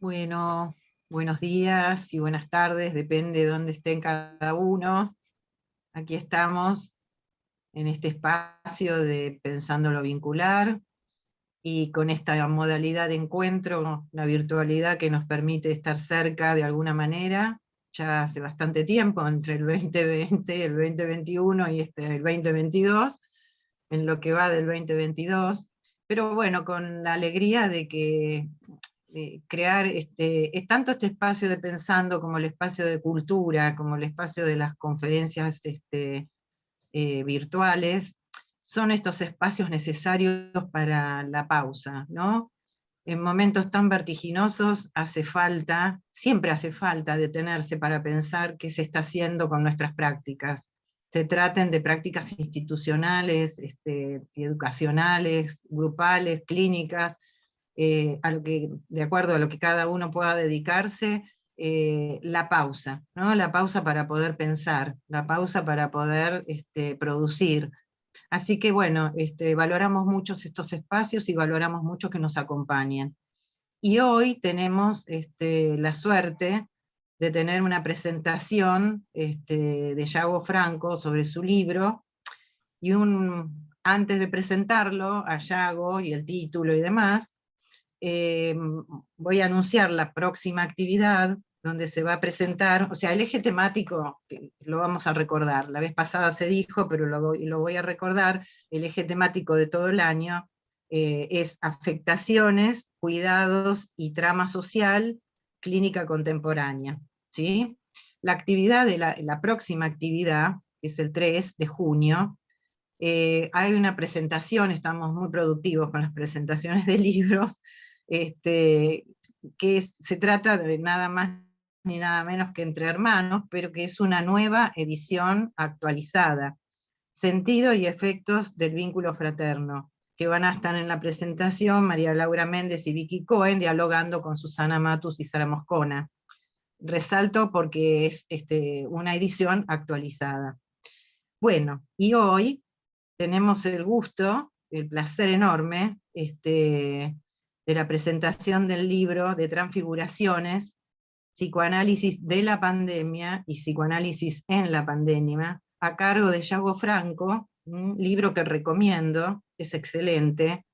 Bueno, buenos días y buenas tardes, depende de dónde estén cada uno. Aquí estamos en este espacio de Pensando lo Vincular y con esta modalidad de encuentro, la virtualidad que nos permite estar cerca de alguna manera, ya hace bastante tiempo, entre el 2020, el 2021 y el 2022, en lo que va del 2022, pero bueno, con la alegría de que crear es tanto este espacio de Pensando como el espacio de cultura, como el espacio de las conferencias virtuales, son estos espacios necesarios para la pausa, ¿no? En momentos tan vertiginosos hace falta, siempre hace falta detenerse para pensar qué se está haciendo con nuestras prácticas. Se traten de prácticas institucionales, educacionales, grupales, clínicas, de acuerdo a lo que cada uno pueda dedicarse, la pausa, ¿no? La pausa para poder pensar, la pausa para poder producir. Así que bueno, valoramos mucho estos espacios y valoramos mucho que nos acompañen. Y hoy tenemos la suerte de tener una presentación de Yago Franco sobre su libro, y antes de presentarlo a Yago y el título y demás, eh, voy a anunciar la próxima actividad donde se va a presentar, o sea, el eje temático, que lo vamos a recordar, la vez pasada se dijo, pero lo voy a recordar, el eje temático de todo el año es afectaciones, cuidados y trama social, clínica contemporánea, ¿sí? La actividad la próxima actividad, que es el 3 de junio, hay una presentación, estamos muy productivos con las presentaciones de libros, se trata de nada más ni nada menos que Entre Hermanos, pero que es una nueva edición actualizada, Sentido y efectos del vínculo fraterno, que van a estar en la presentación María Laura Méndez y Vicky Cohen, dialogando con Susana Matus y Sara Moscona. Resalto porque es una edición actualizada. Bueno, y hoy tenemos el gusto, el placer enorme, de la presentación del libro de Transfiguraciones, Psicoanálisis de la pandemia y Psicoanálisis en la pandemia, a cargo de Yago Franco, un libro que recomiendo, es excelente,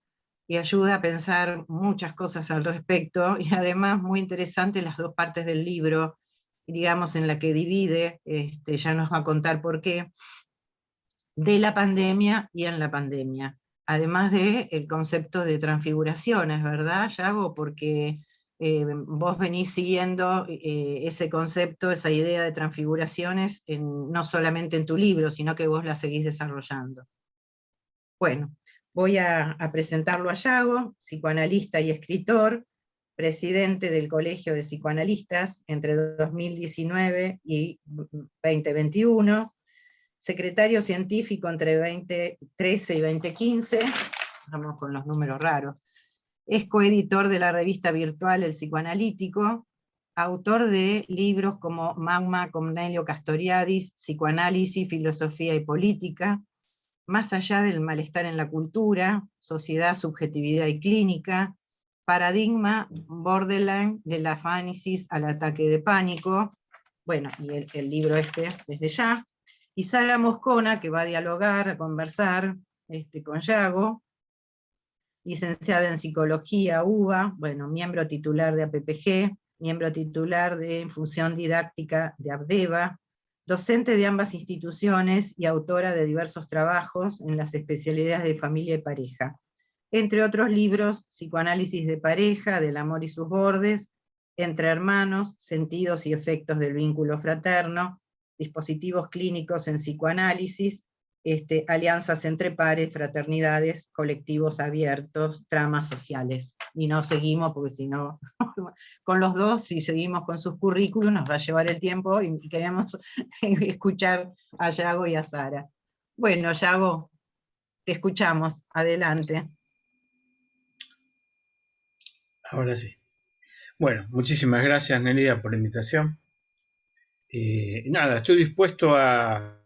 y ayuda a pensar muchas cosas al respecto, y además muy interesante las dos partes del libro, digamos, en la que divide, ya nos va a contar por qué, de la pandemia y en la pandemia. Además del concepto de transfiguraciones, ¿verdad, Yago? Porque vos venís siguiendo ese concepto, esa idea de transfiguraciones, no solamente en tu libro, sino que vos la seguís desarrollando. Bueno, voy a presentarlo a Yago, psicoanalista y escritor, presidente del Colegio de Psicoanalistas entre 2019 y 2021, secretario científico entre 2013 y 2015, vamos con los números raros, es coeditor de la revista virtual El Psicoanalítico, autor de libros como Magma con Nelio Castoriadis, Psicoanálisis, Filosofía y Política, Más allá del malestar en la cultura, Sociedad, Subjetividad y Clínica, Paradigma Borderline de la afánesis al ataque de pánico, bueno, y el libro desde ya, y Sara Moscona, que va a dialogar, a conversar con Yago, licenciada en Psicología, UBA, bueno, miembro titular de APPG, miembro titular de Función Didáctica de ABDEVA, docente de ambas instituciones y autora de diversos trabajos en las especialidades de familia y pareja. Entre otros libros, Psicoanálisis de pareja, Del amor y sus bordes, Entre hermanos, Sentidos y efectos del vínculo fraterno, Dispositivos clínicos en psicoanálisis, alianzas entre pares, fraternidades, colectivos abiertos, tramas sociales. Y no seguimos, porque si no, con los dos, si seguimos con sus currículums, nos va a llevar el tiempo y queremos escuchar a Yago y a Sara. Bueno, Yago, te escuchamos, adelante. Ahora sí. Bueno, muchísimas gracias, Nelida, por la invitación. Nada, estoy dispuesto a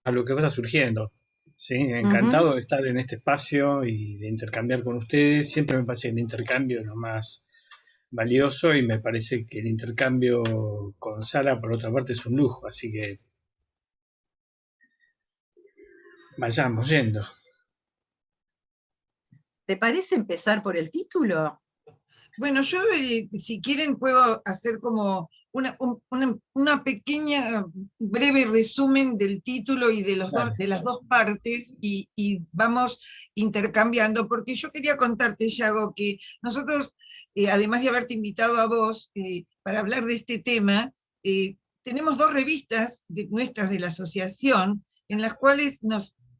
lo que vaya surgiendo. ¿Sí? Encantado de estar en este espacio y de intercambiar con ustedes. Siempre me parece que el intercambio es lo más valioso y me parece que el intercambio con Sara, por otra parte, es un lujo, así que vayamos yendo. ¿Te parece empezar por el título? Bueno, yo si quieren puedo hacer como una pequeña, breve resumen del título y de las dos partes y vamos intercambiando, porque yo quería contarte, Yago, que nosotros, además de haberte invitado a vos para hablar de este tema, tenemos dos revistas nuestras de la asociación, en las cuales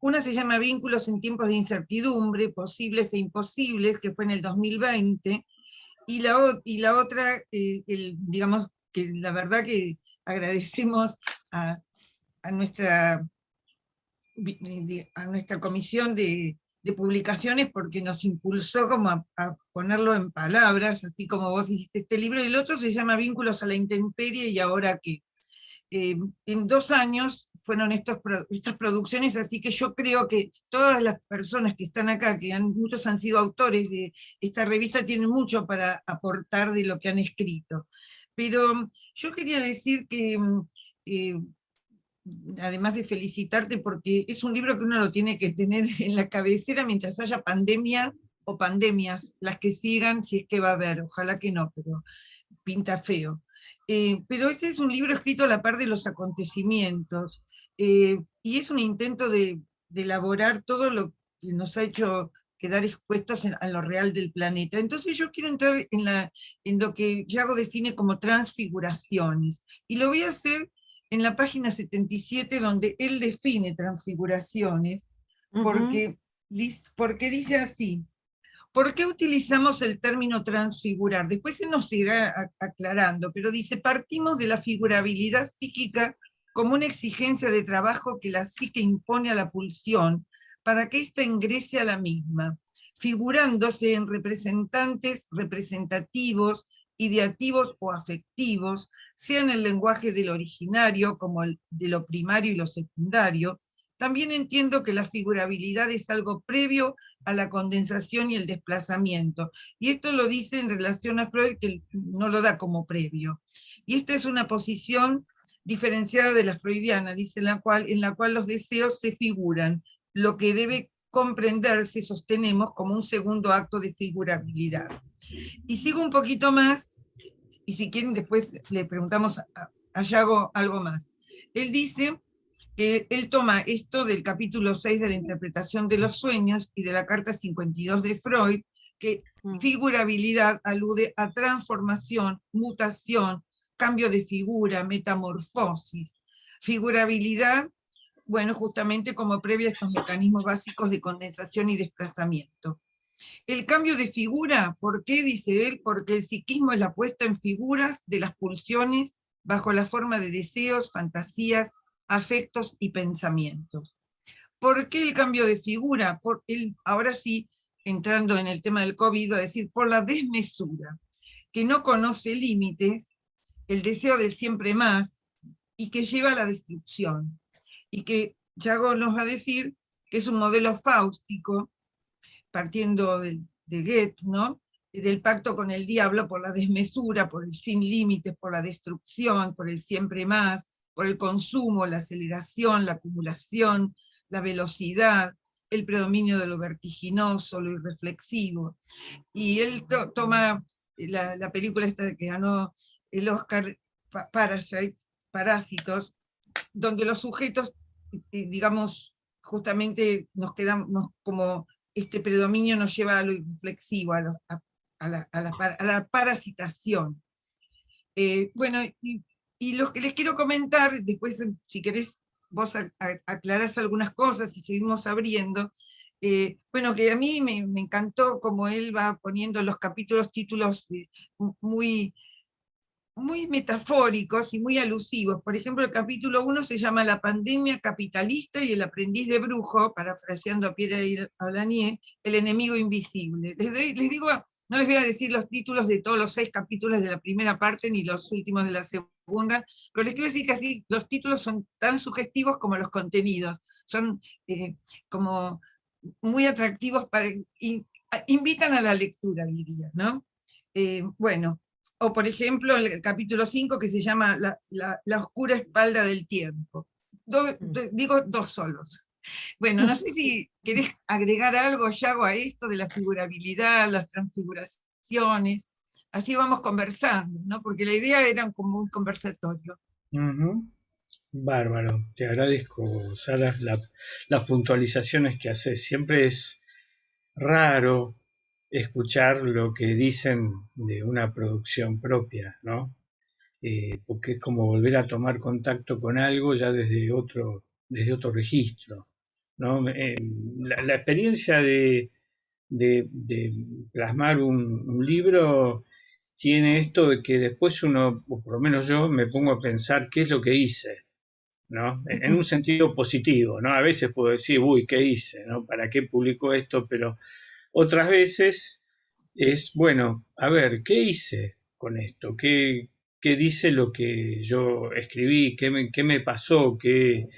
una se llama Vínculos en tiempos de incertidumbre, posibles e imposibles, que fue en el 2020, y la otra, digamos que la verdad que agradecemos a, a nuestra, a nuestra comisión de publicaciones porque nos impulsó como a ponerlo en palabras, así como vos hiciste este libro, y el otro se llama Vínculos a la intemperie y ahora qué. En 2 años fueron estas producciones, así que yo creo que todas las personas que están acá, muchos han sido autores de esta revista, tienen mucho para aportar de lo que han escrito. Pero yo quería decir que, eh, además de felicitarte, porque es un libro que uno lo tiene que tener en la cabecera mientras haya pandemia o pandemias, las que sigan, si es que va a haber, ojalá que no, pero pinta feo. Pero este es un libro escrito a la par de los acontecimientos, y es un intento de elaborar todo lo que nos ha hecho quedar expuestos a lo real del planeta. Entonces yo quiero entrar en lo que Yago define como transfiguraciones, y lo voy a hacer en la página 77, donde él define transfiguraciones, porque, porque dice así: ¿por qué utilizamos el término transfigurar? Después se nos irá aclarando, pero dice, partimos de la figurabilidad psíquica como una exigencia de trabajo que la psique impone a la pulsión para que ésta ingrese a la misma, figurándose en representantes representativos, ideativos o afectivos, sea en el lenguaje del originario como el de lo primario y lo secundario. También entiendo que la figurabilidad es algo previo a la condensación y el desplazamiento. Y esto lo dice en relación a Freud, que no lo da como previo. Y esta es una posición diferenciada de la freudiana, dice, en la cual los deseos se figuran, lo que debe comprenderse, sostenemos, como un segundo acto de figurabilidad. Y sigo un poquito más, y si quieren después le preguntamos a Yago algo más. Él dice que él toma esto del capítulo 6 de la interpretación de los sueños y de la carta 52 de Freud, que figurabilidad alude a transformación, mutación, cambio de figura, metamorfosis. Figurabilidad, bueno, justamente como previa a estos mecanismos básicos de condensación y desplazamiento. El cambio de figura, ¿por qué? Dice él, porque el psiquismo es la puesta en figuras de las pulsiones bajo la forma de deseos, fantasías, afectos y pensamientos. ¿Por qué el cambio de figura? Ahora sí, entrando en el tema del COVID, va a decir, por la desmesura, que no conoce límites, el deseo de siempre más, y que lleva a la destrucción. Y que Yago nos va a decir que es un modelo fáustico, partiendo de Goethe, ¿no? Del pacto con el diablo por la desmesura, por el sin límites, por la destrucción, por el siempre más, por el consumo, la aceleración, la acumulación, la velocidad, el predominio de lo vertiginoso, lo irreflexivo. Y él toma la película esta que ganó el Oscar, Parásitos, donde los sujetos, digamos, justamente nos quedamos como este predominio nos lleva a lo irreflexivo, a la parasitación. Bueno, y lo que les quiero comentar, después si querés vos aclarás algunas cosas y seguimos abriendo, bueno, que a mí me encantó como él va poniendo los capítulos, títulos muy, muy metafóricos y muy alusivos. Por ejemplo, el capítulo 1 se llama La pandemia capitalista y el aprendiz de brujo, parafraseando a Pierre Aulanier, el enemigo invisible. Les digo, no les voy a decir los títulos de todos los 6 capítulos de la primera parte, ni los últimos de la segunda, pero les quiero decir que así los títulos son tan sugestivos como los contenidos. Son como muy atractivos, invitan a la lectura, diría, ¿no? Bueno, o por ejemplo el capítulo 5 que se llama la oscura espalda del tiempo. Digo dos solos. Bueno, no sé si querés agregar algo, Yago, a esto de la figurabilidad, las transfiguraciones. Así vamos conversando, ¿no? Porque la idea era como un conversatorio. Ujú. Bárbaro, te agradezco, Sara, las puntualizaciones que haces. Siempre es raro escuchar lo que dicen de una producción propia, ¿no? Porque es como volver a tomar contacto con algo ya desde otro registro, ¿no? La experiencia de plasmar un libro tiene esto de que después uno, o por lo menos yo, me pongo a pensar qué es lo que hice, ¿no? En un sentido positivo, ¿no? A veces puedo decir, uy, ¿qué hice? ¿No? ¿Para qué publico esto? Pero otras veces es, bueno, a ver, ¿qué hice con esto? ¿Qué dice lo que yo escribí? ¿Qué me pasó? ¿Qué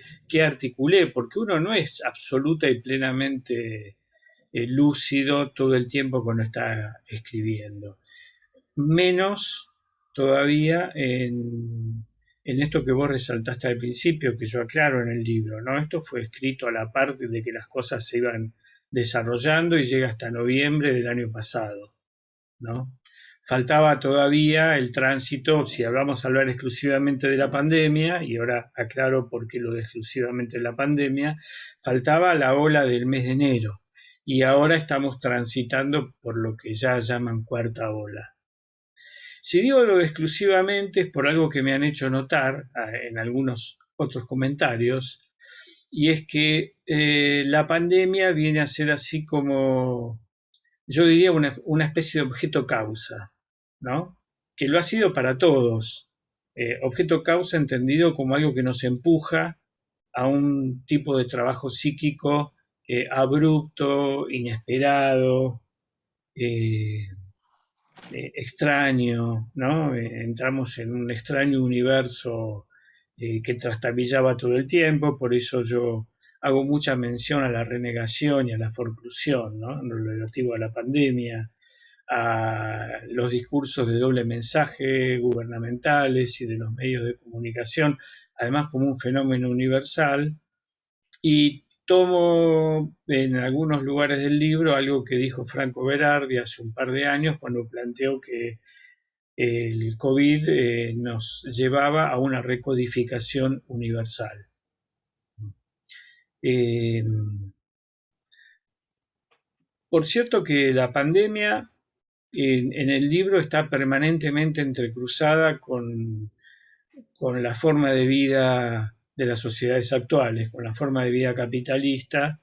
articulé? Porque uno no es absoluta y plenamente lúcido todo el tiempo cuando está escribiendo. Menos todavía en esto que vos resaltaste al principio, que yo aclaro en el libro, ¿no? Esto fue escrito a la par de que las cosas se iban desarrollando y llega hasta noviembre del año pasado, ¿no? Faltaba todavía el tránsito, si hablamos hablar exclusivamente de la pandemia, y ahora aclaro por qué lo de exclusivamente de la pandemia, faltaba la ola del mes de enero, y ahora estamos transitando por lo que ya llaman cuarta ola. Si digo lo de exclusivamente es por algo que me han hecho notar en algunos otros comentarios, y es que la pandemia viene a ser así como, yo diría, una especie de objeto causa, ¿no? Que lo ha sido para todos. Objeto causa entendido como algo que nos empuja a un tipo de trabajo psíquico abrupto, inesperado, eh, extraño, ¿no? Entramos en un extraño universo que trastabillaba todo el tiempo, por eso yo hago mucha mención a la renegación y a la forclusión, ¿no? En lo relativo a la pandemia, a los discursos de doble mensaje gubernamentales y de los medios de comunicación, además como un fenómeno universal, y tomo en algunos lugares del libro algo que dijo Franco Berardi hace un par de años cuando planteó que el COVID nos llevaba a una recodificación universal. Eh, por cierto que la pandemia en el libro está permanentemente entrecruzada con la forma de vida de las sociedades actuales, con la forma de vida capitalista.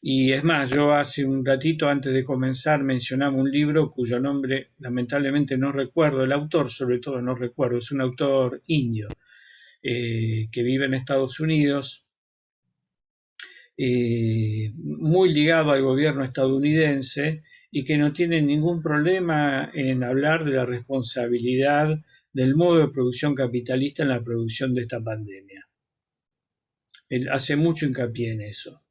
Y es más, yo hace un ratito antes de comenzar mencionaba un libro cuyo nombre lamentablemente no recuerdo, el autor sobre todo no recuerdo, es un autor indio que vive en Estados Unidos, muy ligado al gobierno estadounidense y que no tiene ningún problema en hablar de la responsabilidad del modo de producción capitalista en la producción de esta pandemia. Él hace mucho hincapié en eso.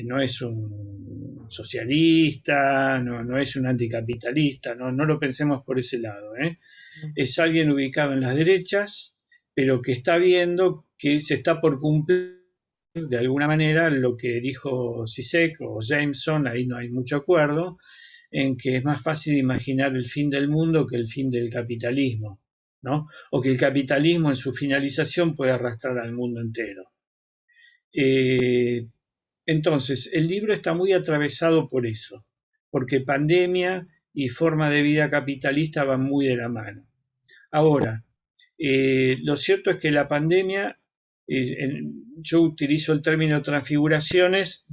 No es un socialista, no es un anticapitalista, no lo pensemos por ese lado. Es alguien ubicado en las derechas, pero que está viendo que se está por cumplir de alguna manera lo que dijo Zizek o Jameson, ahí no hay mucho acuerdo, en que es más fácil imaginar el fin del mundo que el fin del capitalismo, ¿no? O que el capitalismo en su finalización puede arrastrar al mundo entero. Entonces, el libro está muy atravesado por eso, porque pandemia y forma de vida capitalista van muy de la mano. Ahora, lo cierto es que la pandemia, yo utilizo el término transfiguraciones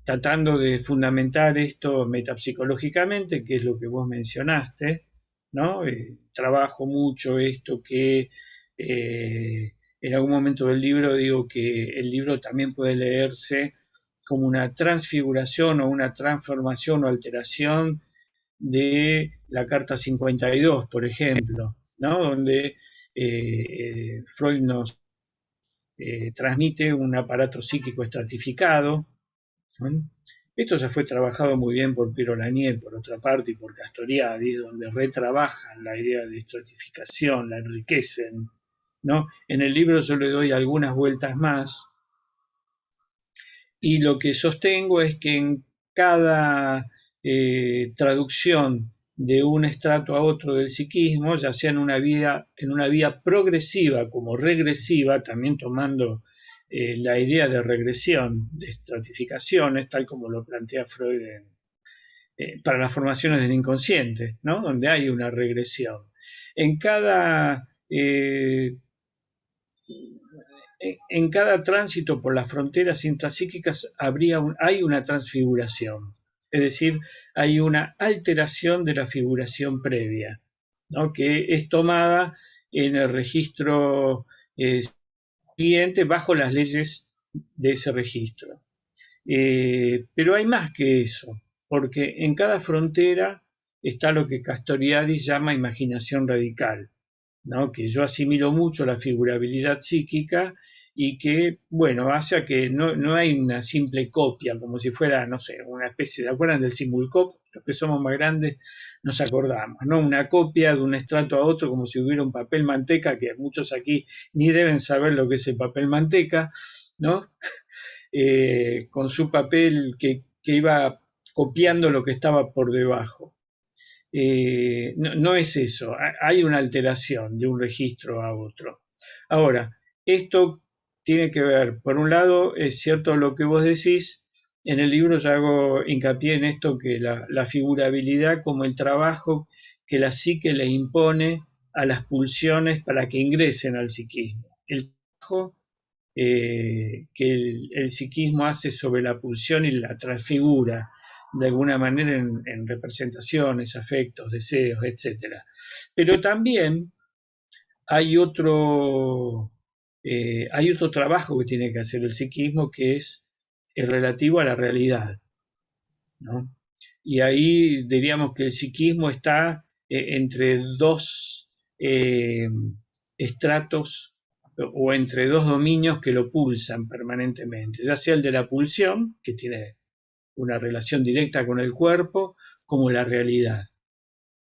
tratando de fundamentar esto metapsicológicamente, que es lo que vos mencionaste, ¿no? Trabajo mucho esto que en algún momento del libro digo que el libro también puede leerse como una transfiguración o una transformación o alteración de la Carta 52, por ejemplo, ¿no? Donde Freud nos transmite un aparato psíquico estratificado, ¿no? Esto ya fue trabajado muy bien por Piero Lanier, por otra parte, y por Castoriadis, donde retrabajan la idea de estratificación, la enriquecen, ¿no? En el libro yo le doy algunas vueltas más, y lo que sostengo es que en cada traducción de un estrato a otro del psiquismo, ya sea en una vía progresiva como regresiva, también tomando la idea de regresión, de estratificaciones, tal como lo plantea Freud para las formaciones del inconsciente, ¿no? Donde hay una regresión. En cada, en cada tránsito por las fronteras intrapsíquicas hay una transfiguración, es decir, hay una alteración de la figuración previa, ¿no? Que es tomada en el registro siguiente bajo las leyes de ese registro. Pero hay más que eso, porque en cada frontera está lo que Castoriadis llama imaginación radical, ¿no? Que yo asimilo mucho la figurabilidad psíquica y que, bueno, hace a que no hay una simple copia, como si fuera, no sé, una especie, ¿se acuerdan del simulcop? Los que somos más grandes nos acordamos, ¿no? Una copia de un estrato a otro, como si hubiera un papel manteca, que muchos aquí ni deben saber lo que es el papel manteca, ¿no? Con su papel que iba copiando lo que estaba por debajo. No es eso, hay una alteración de un registro a otro. Ahora, esto tiene que ver, por un lado, es cierto lo que vos decís, en el libro yo hago hincapié en esto, que la figurabilidad como el trabajo que la psique le impone a las pulsiones para que ingresen al psiquismo. El trabajo que el psiquismo hace sobre la pulsión y la transfigura de alguna manera en representaciones, afectos, deseos, etc. Pero también hay hay otro trabajo que tiene que hacer el psiquismo, que es el relativo a la realidad, ¿no? Y ahí diríamos que el psiquismo está entre dos estratos o entre dos dominios que lo pulsan permanentemente, ya sea el de la pulsión, que tiene una relación directa con el cuerpo, como la realidad,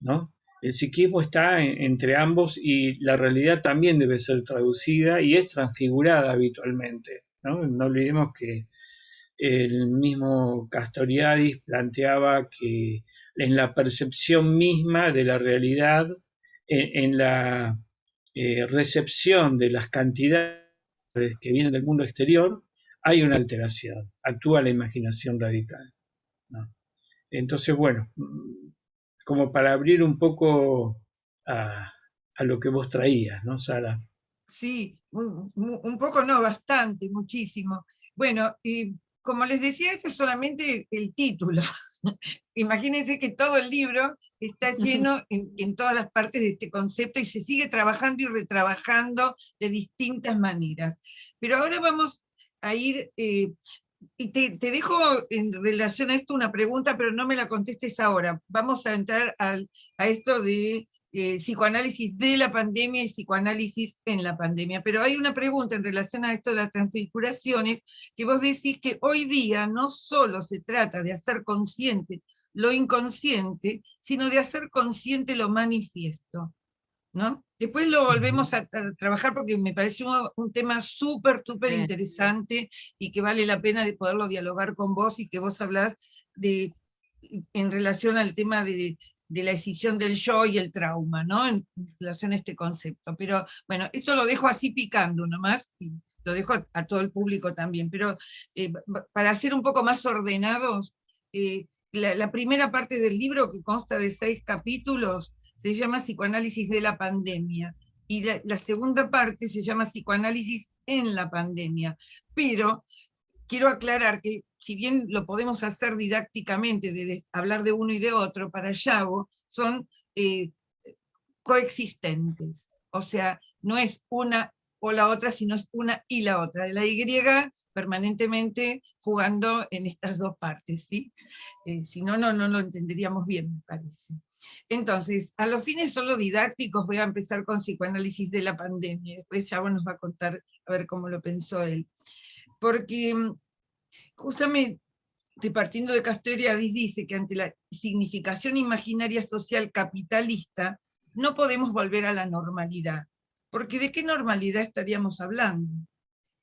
¿no? El psiquismo está entre ambos y la realidad también debe ser traducida y es transfigurada habitualmente, ¿no? No olvidemos que el mismo Castoriadis planteaba que en la percepción misma de la realidad, en la recepción de las cantidades que vienen del mundo exterior, hay una alteración, actúa la imaginación radical, ¿no? Entonces, bueno, como para abrir un poco a lo que vos traías, ¿no, Sara? Sí, un poco no, bastante, muchísimo. Bueno, y como les decía, este es solamente el título. Imagínense que todo el libro está lleno en todas las partes de este concepto y se sigue trabajando y retrabajando de distintas maneras. Pero ahora vamos a ir, y te dejo en relación a esto una pregunta, pero no me la contestes ahora. Vamos a entrar a esto de psicoanálisis de la pandemia y psicoanálisis en la pandemia. Pero hay una pregunta en relación a esto de las transfiguraciones, que vos decís que hoy día no solo se trata de hacer consciente lo inconsciente, sino de hacer consciente lo manifiesto, ¿no? Después lo volvemos a trabajar porque me parece un tema súper interesante y que vale la pena de poderlo dialogar con vos y que vos hablás en relación al tema de la escisión del yo y el trauma, ¿no? En relación a este concepto. Pero bueno, esto lo dejo así picando nomás y lo dejo a todo el público también. Pero para ser un poco más ordenados, la primera parte del libro, que consta de 6 capítulos, se llama Psicoanálisis de la pandemia, y la segunda parte se llama Psicoanálisis en la pandemia. Pero quiero aclarar que, si bien lo podemos hacer didácticamente, de hablar de uno y de otro, para Yago son coexistentes. O sea, no es una o la otra, sino es una y la otra. La Y permanentemente jugando en estas dos partes, ¿sí? Si no, no lo entenderíamos bien, me parece. Entonces, a los fines solo didácticos voy a empezar con psicoanálisis de la pandemia. Después Yago nos va a contar a ver cómo lo pensó él. Porque justamente partiendo de Castoriadis, dice que ante la significación imaginaria social capitalista no podemos volver a la normalidad, porque ¿de qué normalidad estaríamos hablando?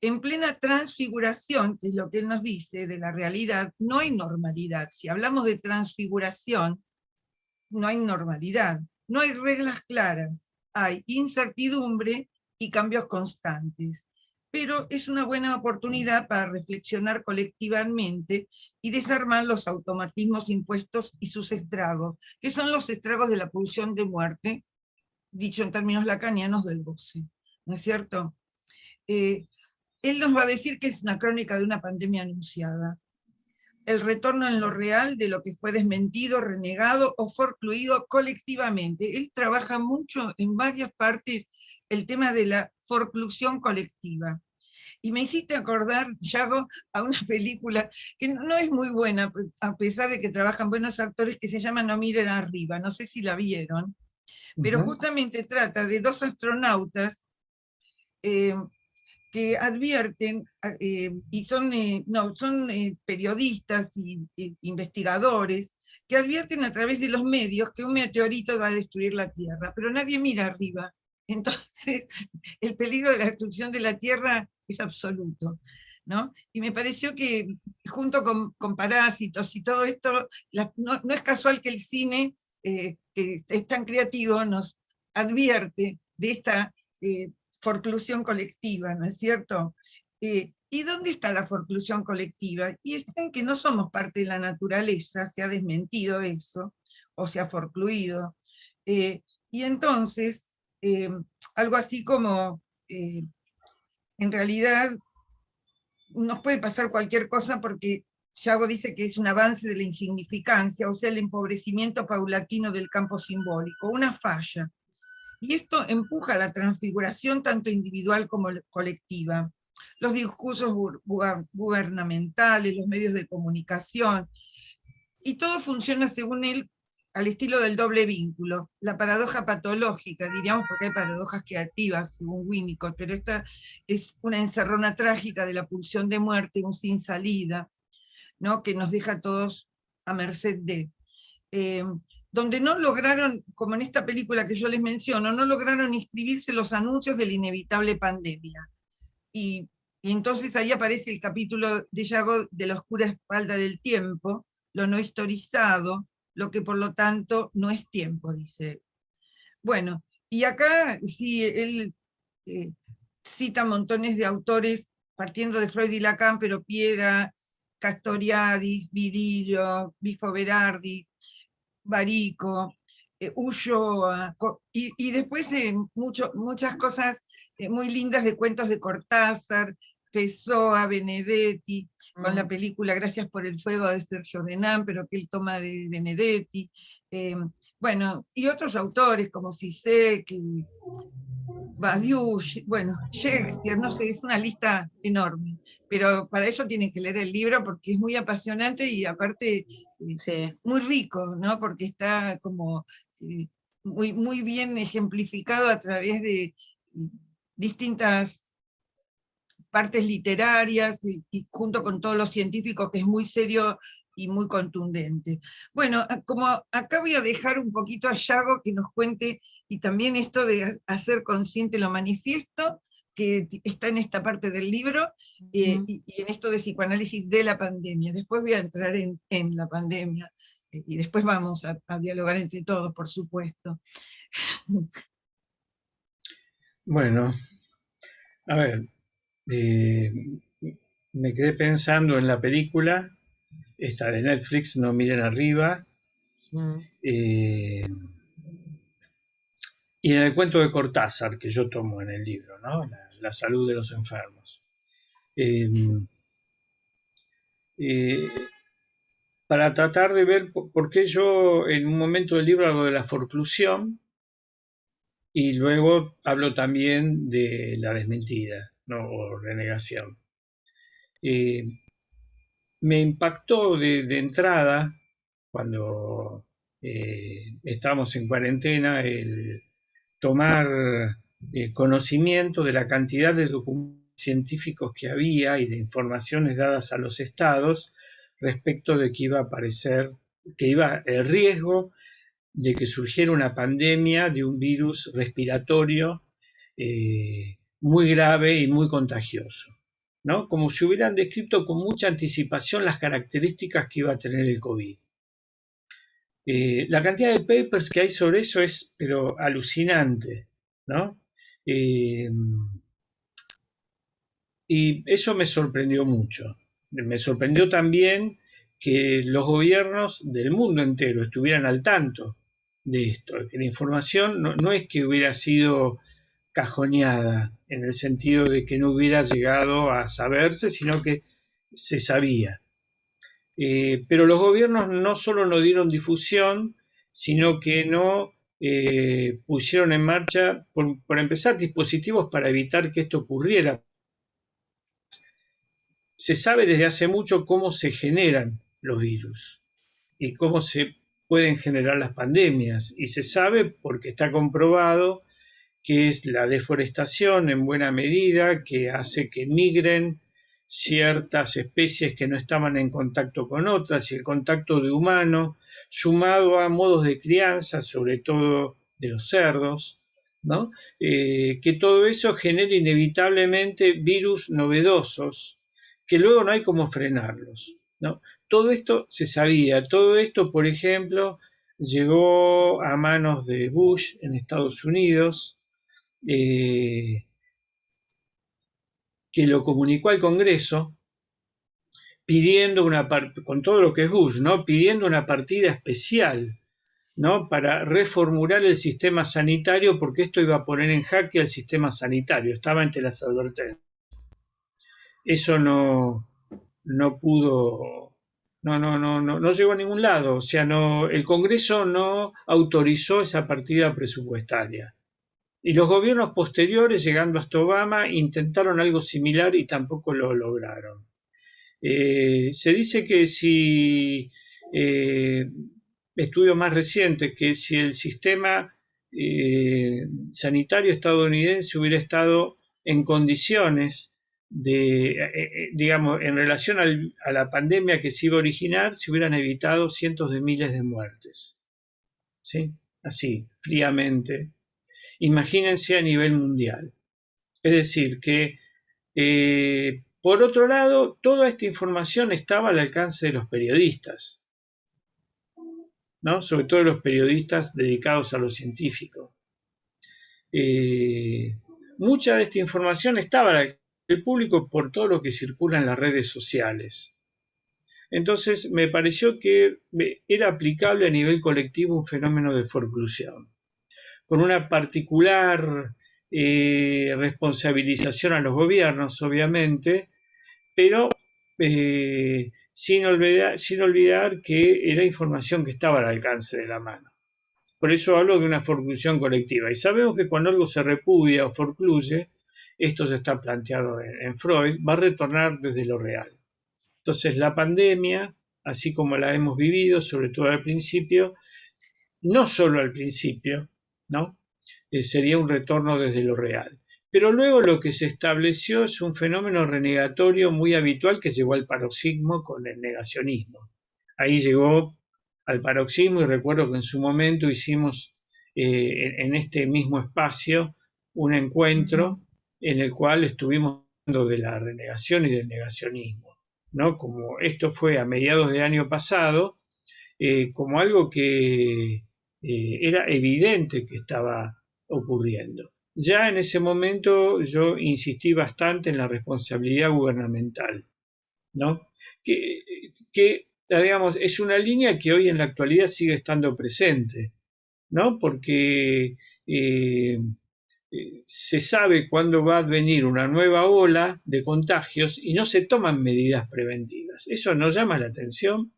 En plena transfiguración, que es lo que él nos dice de la realidad, no hay normalidad. Si hablamos de transfiguración, no hay normalidad, no hay reglas claras, hay incertidumbre y cambios constantes. Pero es una buena oportunidad para reflexionar colectivamente y desarmar los automatismos impuestos y sus estragos, que son los estragos de la pulsión de muerte, dicho en términos lacanianos, del goce, ¿no es cierto? Él nos va a decir que es una crónica de una pandemia anunciada, el retorno en lo real de lo que fue desmentido, renegado o forcluido colectivamente. Él trabaja mucho en varias partes el tema de la forclusión colectiva. Y me hiciste acordar, Yago, a una película que no es muy buena, a pesar de que trabajan buenos actores, que se llama No miren arriba, no sé si la vieron, pero justamente trata de dos astronautas que advierten, y son, son periodistas y investigadores, que advierten a través de los medios que un meteorito va a destruir la Tierra, pero nadie mira arriba. Entonces, el peligro de la destrucción de la Tierra es absoluto, ¿no? Y me pareció que, junto con Parásitos y todo esto, no es casual que el cine, que es tan creativo, nos advierte de esta forclusión colectiva, ¿no es cierto? ¿Y dónde está la forclusión colectiva? Y está en que no somos parte de la naturaleza, se ha desmentido eso, o se ha forcluido. Y entonces, algo así como, en realidad, nos puede pasar cualquier cosa porque Yago dice que es un avance de la insignificancia, o sea, el empobrecimiento paulatino del campo simbólico, una falla. Y esto empuja la transfiguración tanto individual como colectiva. Los discursos gubernamentales, los medios de comunicación, y todo funciona según él al estilo del doble vínculo, la paradoja patológica, diríamos, porque hay paradojas creativas, según Winnicott, pero esta es una encerrona trágica de la pulsión de muerte, un sin salida, ¿no? Que nos deja a todos a merced de... donde no lograron, como en esta película que yo les menciono, no lograron inscribirse los anuncios de la inevitable pandemia. Y entonces ahí aparece el capítulo de Yago de la oscura espalda del tiempo, lo no historizado, lo que por lo tanto no es tiempo, dice él. Bueno, y acá sí, él cita montones de autores, partiendo de Freud y Lacan, pero Piera, Castoriadis, Virilio, Bifo Berardi, Barico, Ulloa, y después muchas cosas muy lindas de cuentos de Cortázar, Pessoa, Benedetti, con la película Gracias por el fuego de Sergio Renán, pero que él toma de Benedetti, bueno, y otros autores como Zizek, Badiou, bueno, Shakespeare, no sé, es una lista enorme, pero para eso tienen que leer el libro porque es muy apasionante y aparte Sí. muy rico, ¿no? Porque está como muy bien ejemplificado a través de distintas partes literarias y junto con todos los científicos, que es muy serio y muy contundente. Bueno, como acá voy a dejar un poquito a Yago que nos cuente, y también esto de hacer consciente lo manifiesto, que está en esta parte del libro, y en esto de psicoanálisis de la pandemia. Después voy a entrar en la pandemia, y después vamos a dialogar entre todos, por supuesto. Bueno, a ver, me quedé pensando en la película, esta de Netflix, No miren arriba, y en el cuento de Cortázar, que yo tomo en el libro, ¿no? La salud de los enfermos. Para tratar de ver por qué yo en un momento del libro hablo de la forclusión y luego hablo también de la desmentida, ¿no? O renegación. Me impactó de entrada, cuando estábamos en cuarentena, el tomar conocimiento de la cantidad de documentos científicos que había y de informaciones dadas a los estados respecto de que iba a aparecer, que iba el riesgo de que surgiera una pandemia de un virus respiratorio muy grave y muy contagioso, ¿no? Como si hubieran descrito con mucha anticipación las características que iba a tener el COVID. La cantidad de papers que hay sobre eso es, pero alucinante, ¿no? Y eso me sorprendió mucho. Me sorprendió también que los gobiernos del mundo entero estuvieran al tanto de esto, que la información no es que hubiera sido cajoneada en el sentido de que no hubiera llegado a saberse, sino que se sabía. Pero los gobiernos no solo no dieron difusión, sino que no pusieron en marcha, por empezar, dispositivos para evitar que esto ocurriera. Se sabe desde hace mucho cómo se generan los virus y cómo se pueden generar las pandemias, y se sabe porque está comprobado que es la deforestación en buena medida que hace que migren ciertas especies que no estaban en contacto con otras, y el contacto de humano sumado a modos de crianza, sobre todo de los cerdos, ¿no? Que todo eso genera inevitablemente virus novedosos que luego no hay cómo frenarlos, ¿no? Todo esto se sabía, todo esto, por ejemplo, llegó a manos de Bush en Estados Unidos, que lo comunicó al Congreso pidiendo con todo lo que es Bush, ¿no? Pidiendo una partida especial, ¿no? Para reformular el sistema sanitario, porque esto iba a poner en jaque al sistema sanitario, estaba entre las advertencias. Eso no pudo, no llegó a ningún lado, o sea, el Congreso no autorizó esa partida presupuestaria. Y los gobiernos posteriores, llegando hasta Obama, intentaron algo similar y tampoco lo lograron. Se dice que si, estudios más recientes, que si el sistema sanitario estadounidense hubiera estado en condiciones de, digamos, en relación a la pandemia que se iba a originar, se hubieran evitado cientos de miles de muertes. ¿Sí? Así, fríamente. Imagínense a nivel mundial. Es decir, que por otro lado, toda esta información estaba al alcance de los periodistas, ¿no? Sobre todo los periodistas dedicados a lo científico. Mucha de esta información estaba al alcance del público por todo lo que circula en las redes sociales. Entonces me pareció que era aplicable a nivel colectivo un fenómeno de forclusión, con una particular responsabilización a los gobiernos, obviamente, pero sin olvidar que era información que estaba al alcance de la mano. Por eso hablo de una forclusión colectiva. Y sabemos que cuando algo se repudia o forcluye, esto ya está planteado en Freud, va a retornar desde lo real. Entonces la pandemia, así como la hemos vivido, sobre todo al principio, no solo al principio, ¿no? Sería un retorno desde lo real. Pero luego lo que se estableció es un fenómeno renegatorio muy habitual que llegó al paroxismo con el negacionismo. Ahí llegó al paroxismo, y recuerdo que en su momento hicimos en este mismo espacio un encuentro en el cual estuvimos hablando de la renegación y del negacionismo, ¿no? Como esto fue a mediados del año pasado, como algo que era evidente que estaba ocurriendo. Ya en ese momento yo insistí bastante en la responsabilidad gubernamental, ¿no? Que digamos, es una línea que hoy en la actualidad sigue estando presente, ¿no? Porque se sabe cuándo va a venir una nueva ola de contagios y no se toman medidas preventivas. Eso no llama la atención,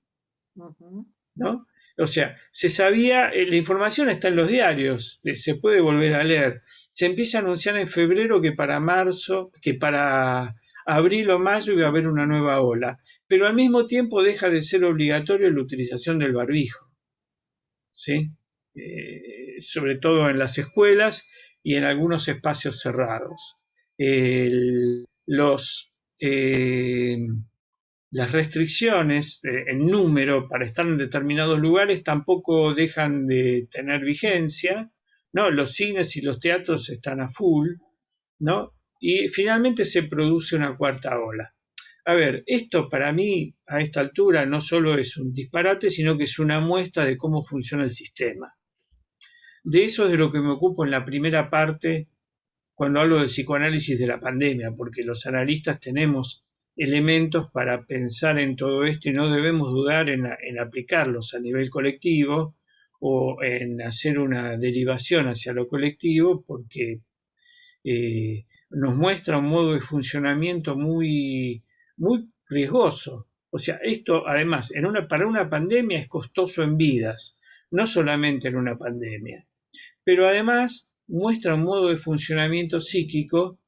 ¿no? O sea, se sabía, la información está en los diarios, se puede volver a leer. Se empieza a anunciar en febrero que para marzo, que para abril o mayo iba a haber una nueva ola, pero al mismo tiempo deja de ser obligatorio la utilización del barbijo, ¿sí? Sobre todo en las escuelas y en algunos espacios cerrados. las restricciones en número para estar en determinados lugares tampoco dejan de tener vigencia, ¿no? Los cines y los teatros están a full, ¿no? Y finalmente se produce una cuarta ola. A ver, esto para mí a esta altura no solo es un disparate, sino que es una muestra de cómo funciona el sistema. De eso es de lo que me ocupo en la primera parte cuando hablo del psicoanálisis de la pandemia, porque los analistas tenemos elementos para pensar en todo esto y no debemos dudar en aplicarlos a nivel colectivo o en hacer una derivación hacia lo colectivo, porque nos muestra un modo de funcionamiento muy, muy riesgoso. O sea, esto además para una pandemia es costoso en vidas, no solamente en una pandemia, pero además muestra un modo de funcionamiento psíquico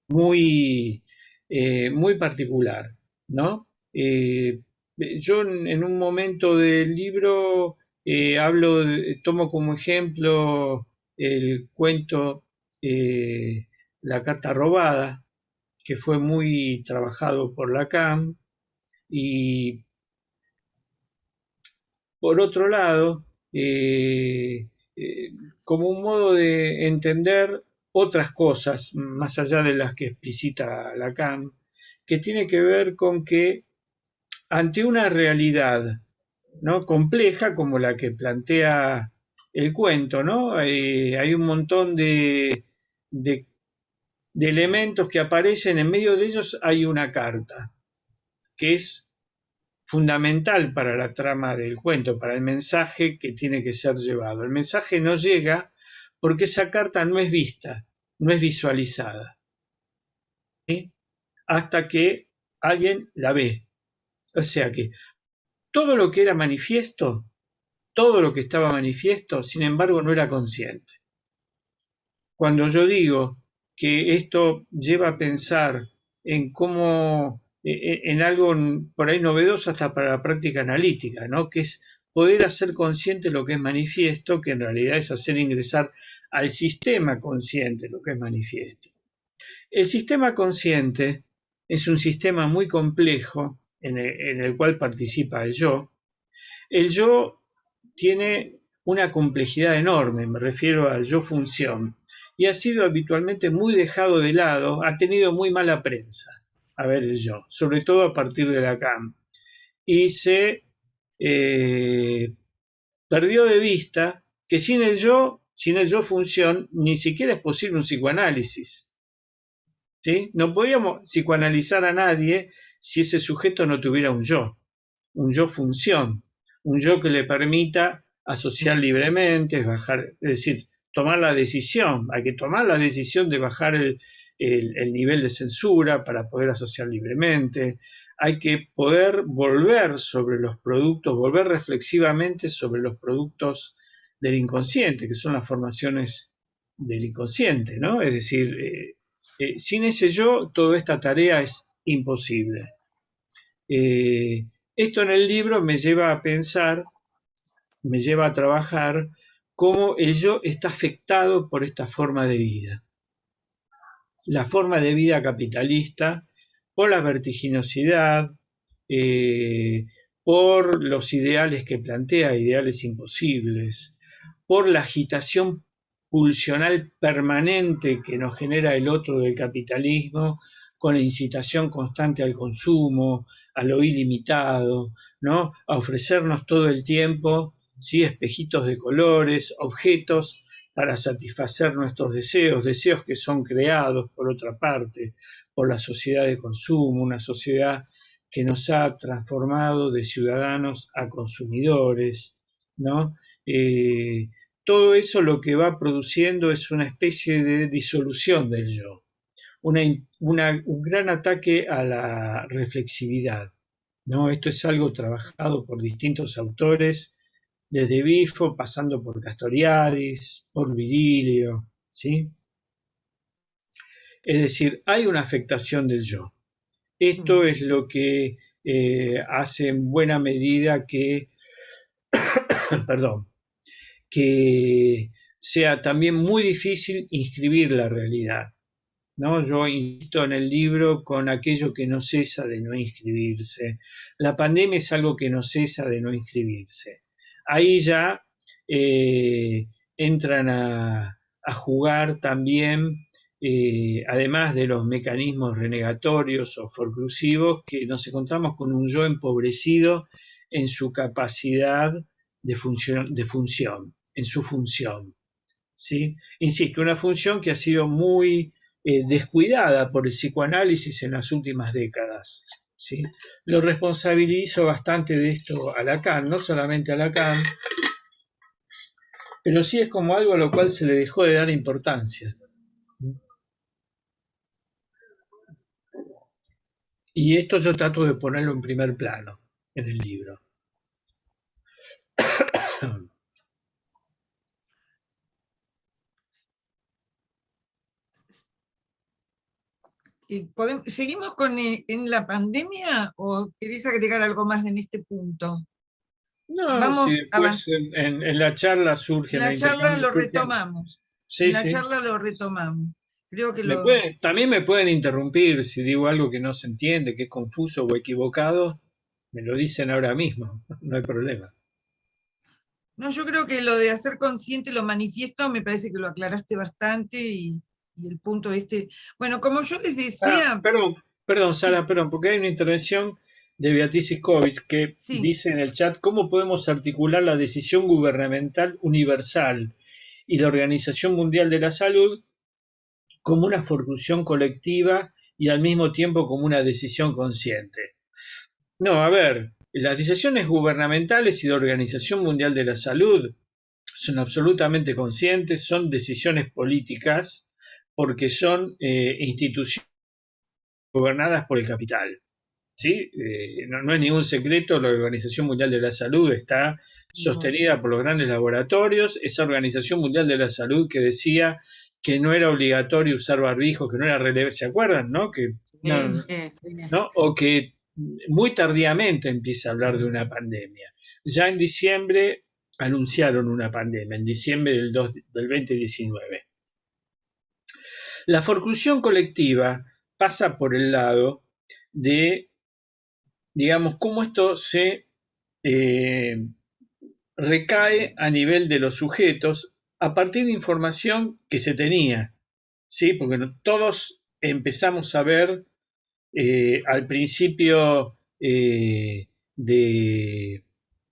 muy, muy particular, ¿no? Yo en un momento del libro tomo como ejemplo el cuento La carta robada, que fue muy trabajado por Lacan, y por otro lado, como un modo de entender otras cosas, más allá de las que explicita Lacan, que tiene que ver con que ante una realidad, ¿no?, compleja como la que plantea el cuento, ¿no? Hay un montón de elementos que aparecen, en medio de ellos hay una carta, que es fundamental para la trama del cuento, para el mensaje que tiene que ser llevado. El mensaje no llega porque esa carta no es vista, no es visualizada, ¿sí?, hasta que alguien la ve. O sea que todo lo que era manifiesto, todo lo que estaba manifiesto, sin embargo, no era consciente. Cuando yo digo que esto lleva a pensar en cómo, en algo por ahí novedoso hasta para la práctica analítica, ¿no?, que es poder hacer consciente lo que es manifiesto, que en realidad es hacer ingresar al sistema consciente lo que es manifiesto. El sistema consciente es un sistema muy complejo en el cual participa el yo. El yo tiene una complejidad enorme, me refiero al yo función, y ha sido habitualmente muy dejado de lado, ha tenido muy mala prensa, a ver, el yo, sobre todo a partir de Lacan, y se perdió de vista que sin el yo función, ni siquiera es posible un psicoanálisis, ¿sí? No podíamos psicoanalizar a nadie si ese sujeto no tuviera un yo función, un yo que le permita asociar libremente, es decir, tomar la decisión. Hay que tomar la decisión de bajar el nivel de censura para poder asociar libremente. Hay que poder volver reflexivamente sobre los productos del inconsciente, que son las formaciones del inconsciente, ¿no? Es decir, sin ese yo, toda esta tarea es imposible. Esto en el libro me lleva a pensar, me lleva a trabajar cómo el yo está afectado por esta forma de vida. La forma de vida capitalista, por la vertiginosidad, por los ideales que plantea, ideales imposibles, por la agitación pulsional permanente que nos genera el otro del capitalismo, con la incitación constante al consumo, a lo ilimitado, ¿no?, a ofrecernos todo el tiempo, ¿sí?, espejitos de colores, objetos para satisfacer nuestros deseos que son creados, por otra parte, por la sociedad de consumo, una sociedad que nos ha transformado de ciudadanos a consumidores, ¿no? Todo eso lo que va produciendo es una especie de disolución del yo, un gran ataque a la reflexividad, ¿no? Esto es algo trabajado por distintos autores, desde Bifo, pasando por Castoriadis, por Virilio, ¿sí? Es decir, hay una afectación del yo. Esto es lo que hace en buena medida que, que sea también muy difícil inscribir la realidad, ¿no? Yo insisto en el libro con aquello que no cesa de no inscribirse. La pandemia es algo que no cesa de no inscribirse. Ahí ya eh, entran a jugar también, además de los mecanismos renegatorios o forclusivos, que nos encontramos con un yo empobrecido en su capacidad de función, en su función. ¿Sí? Insisto, una función que ha sido muy descuidada por el psicoanálisis en las últimas décadas. ¿Sí? Lo responsabilizo bastante de esto a Lacan, no solamente a Lacan, pero sí es como algo a lo cual se le dejó de dar importancia. Y esto yo trato de ponerlo en primer plano en el libro. ¿Seguimos en la pandemia o querés agregar algo más en este punto? No, si Vamos después en la charla surge, en en el la charla intercambio lo surgen. retomamos. Sí, En la sí. charla lo retomamos. Creo que También me pueden interrumpir si digo algo que no se entiende, que es confuso o equivocado, me lo dicen ahora mismo, no hay problema. No, yo creo que lo de hacer consciente lo manifiesto, me parece que lo aclaraste bastante y el punto este. Bueno, como yo les decía, Perdón, sí, Sara, perdón, porque hay una intervención de Beatriz Iskovich que sí, dice en el chat cómo podemos articular la decisión gubernamental universal y la Organización Mundial de la Salud como una formación colectiva y al mismo tiempo como una decisión consciente. No, a ver, las decisiones gubernamentales y de Organización Mundial de la Salud son absolutamente conscientes, son decisiones políticas porque son instituciones gobernadas por el capital. ¿Sí? No es ningún secreto, la Organización Mundial de la Salud está no, sostenida por los grandes laboratorios, esa Organización Mundial de la Salud que decía que no era obligatorio usar barbijos, que no era relevante, ¿se acuerdan? ¿No? Que, no, ¿no? O que muy tardíamente empieza a hablar de una pandemia. Ya en diciembre anunciaron una pandemia, en diciembre del 2019. La forclusión colectiva pasa por el lado de, digamos, cómo esto se eh, recae a nivel de los sujetos a partir de información que se tenía, ¿sí? Porque todos empezamos a ver al principio de,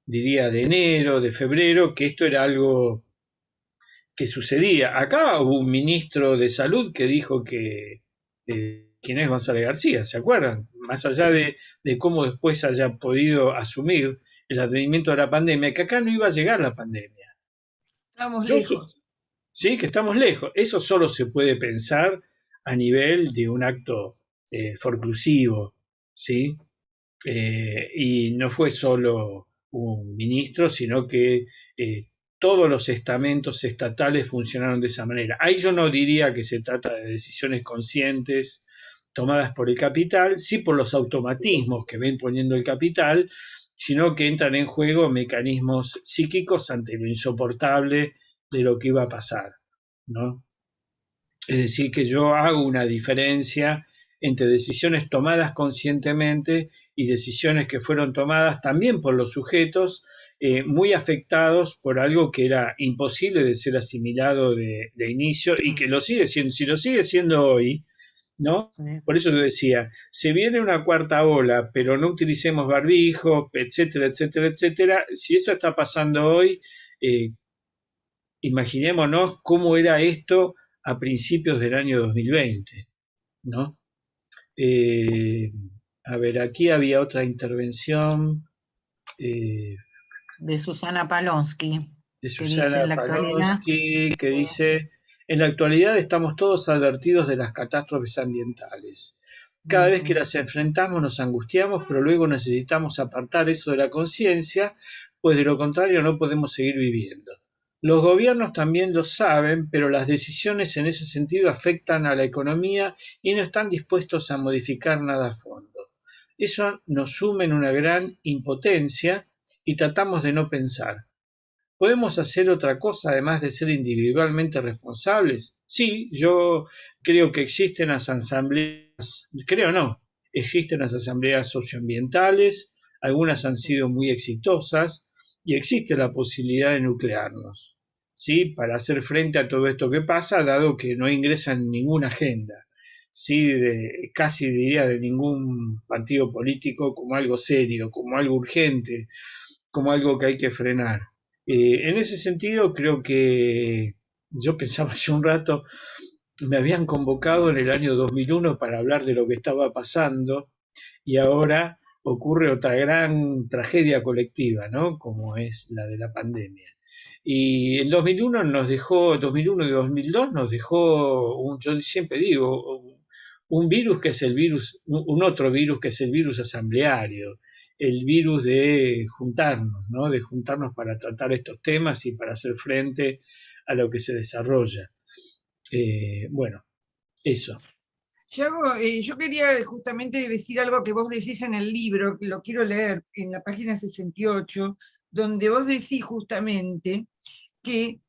diría, de enero, de febrero, que esto era algo que sucedía. Acá hubo un ministro de salud que dijo que, ¿quién es González García? ¿Se acuerdan? Más allá de cómo después haya podido asumir el advenimiento de la pandemia, que acá no iba a llegar la pandemia. estamos Yo, lejos. sí, que estamos lejos. Eso solo se puede pensar a nivel de un acto forclusivo, ¿sí? Y no fue solo un ministro, sino que todos los estamentos estatales funcionaron de esa manera. Ahí yo no diría que se trata de decisiones conscientes tomadas por el capital, sí por los automatismos que ven poniendo el capital, sino que entran en juego mecanismos psíquicos ante lo insoportable de lo que iba a pasar, ¿no? Es decir, que yo hago una diferencia entre decisiones tomadas conscientemente y decisiones que fueron tomadas también por los sujetos muy afectados por algo que era imposible de ser asimilado de inicio y que lo sigue siendo, si lo sigue siendo hoy, ¿no? Sí. Por eso yo decía, se viene una cuarta ola, pero no utilicemos barbijos, etcétera, etcétera, etcétera. Si eso está pasando hoy, imaginémonos cómo era esto a principios del año 2020, ¿no? Eh, a ver, aquí había otra intervención De Susana Palonsky, de que dice en Susana la actualidad. Palonsky que dice, en la actualidad estamos todos advertidos de las catástrofes ambientales. Cada vez que las enfrentamos nos angustiamos, pero luego necesitamos apartar eso de la conciencia, pues de lo contrario no podemos seguir viviendo. Los gobiernos también lo saben, pero las decisiones en ese sentido afectan a la economía y no están dispuestos a modificar nada a fondo. Eso nos sume en una gran impotencia y tratamos de no pensar. ¿Podemos hacer otra cosa además de ser individualmente responsables? Sí, yo creo que existen las asambleas, creo no, existen las asambleas socioambientales, algunas han sido muy exitosas y existe la posibilidad de nuclearnos, ¿sí? Para hacer frente a todo esto que pasa, dado que no ingresa en ninguna agenda, ¿sí? Casi diría de ningún partido político como algo serio, como algo urgente, como algo que hay que frenar. En ese sentido, creo que yo pensaba hace un rato, me habían convocado en el año 2001 para hablar de lo que estaba pasando y ahora ocurre otra gran tragedia colectiva, ¿no? Como es la de la pandemia. Y el 2001 nos dejó, 2001 y 2002 nos dejó, yo siempre digo, un virus que es el virus, un otro virus que es el virus asambleario, el virus de juntarnos, ¿no? De juntarnos para tratar estos temas y para hacer frente a lo que se desarrolla. Bueno, eso. Yo quería justamente decir algo que vos decís en el libro, que lo quiero leer en la página 68, donde vos decís justamente que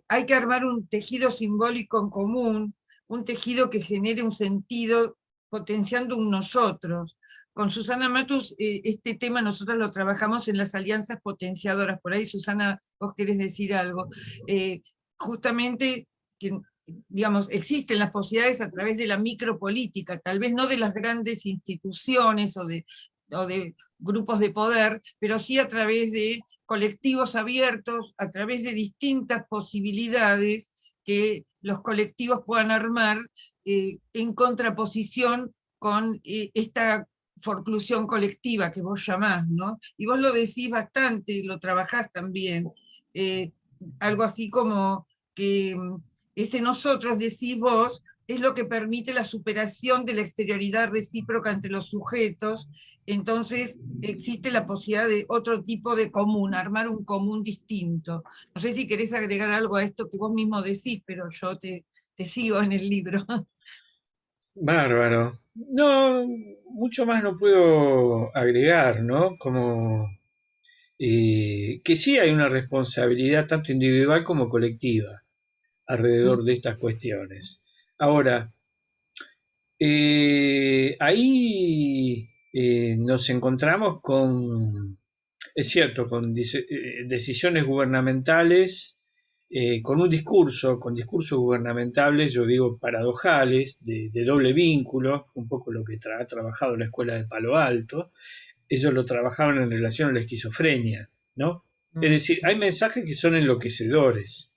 hay que armar un tejido simbólico en común, un tejido que genere un sentido potenciando un nosotros. Con Susana Matus, este tema nosotros lo trabajamos en las alianzas potenciadoras. Por ahí, Susana, vos querés decir algo. Justamente, que, digamos, existen las posibilidades a través de la micropolítica, tal vez no de las grandes instituciones o de grupos de poder, pero sí a través de colectivos abiertos, a través de distintas posibilidades que los colectivos puedan armar en contraposición con esta forclusión colectiva que vos llamás, ¿no? Y vos lo decís bastante, lo trabajás también, eh, algo así como que ese nosotros, decís vos, es lo que permite la superación de la exterioridad recíproca entre los sujetos. Entonces existe la posibilidad de otro tipo de común, armar un común distinto. No sé si querés agregar algo a esto que vos mismo decís, pero yo te sigo en el libro. Bárbaro. No, mucho más no puedo agregar, ¿no? Como que sí hay una responsabilidad tanto individual como colectiva alrededor de estas cuestiones. Ahora, ahí nos encontramos con, es cierto, con decisiones gubernamentales, con discursos gubernamentales, yo digo, paradojales, de doble vínculo, un poco lo que ha trabajado la escuela de Palo Alto. Ellos lo trabajaban en relación a la esquizofrenia, ¿no? Es decir, hay mensajes que son enloquecedores,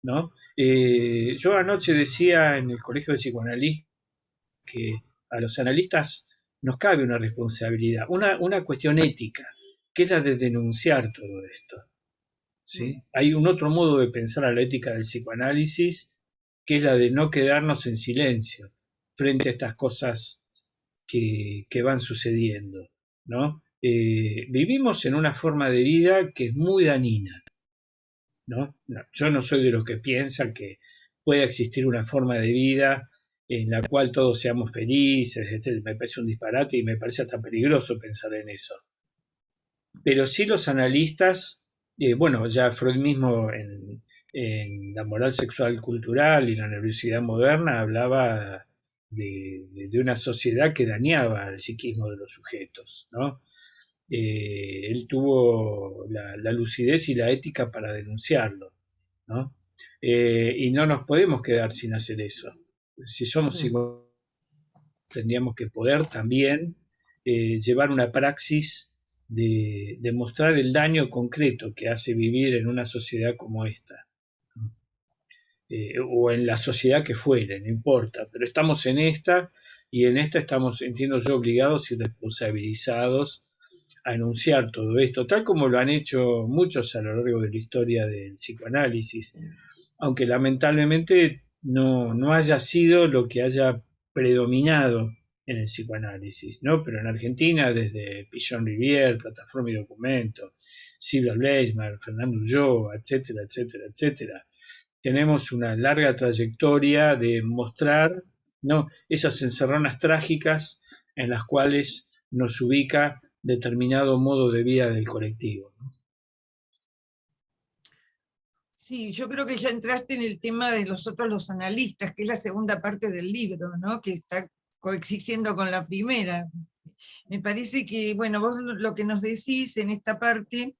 ¿no? Yo anoche decía en el colegio de psicoanalistas que a los analistas nos cabe una responsabilidad, una cuestión ética, que es la de denunciar todo esto, ¿sí? Hay un otro modo de pensar a la ética del psicoanálisis, que es la de no quedarnos en silencio frente a estas cosas que van sucediendo, ¿no? Vivimos en una forma de vida que es muy dañina, ¿no? Yo no soy de los que piensan que pueda existir una forma de vida en la cual todos seamos felices, etc. Me parece un disparate y me parece hasta peligroso pensar en eso. Pero sí los analistas, bueno, ya Freud mismo en la moral sexual cultural y la nerviosidad moderna hablaba de una sociedad que dañaba el psiquismo de los sujetos, ¿no? Él tuvo la lucidez y la ética para denunciarlo, ¿no? Y no nos podemos quedar sin hacer eso. Si somos psicólogos, tendríamos que poder también llevar una praxis de mostrar el daño concreto que hace vivir en una sociedad como esta, o en la sociedad que fuere, no importa, pero estamos en esta y en esta estamos, entiendo yo, obligados y responsabilizados a enunciar todo esto, tal como lo han hecho muchos a lo largo de la historia del psicoanálisis, aunque lamentablemente no haya sido lo que haya predominado en el psicoanálisis, ¿no? Pero en Argentina, desde Pillon Rivière, Plataforma y Documento, Silvia Bleismer, Fernando Ulloa, etcétera, etcétera, etcétera, tenemos una larga trayectoria de mostrar, ¿no?, esas encerronas trágicas en las cuales nos ubica determinado modo de vida del colectivo, ¿no? Sí, yo creo que ya entraste en el tema de los analistas, que es la segunda parte del libro, ¿no? Que está coexistiendo con la primera. Me parece que, bueno, vos lo que nos decís en esta parte,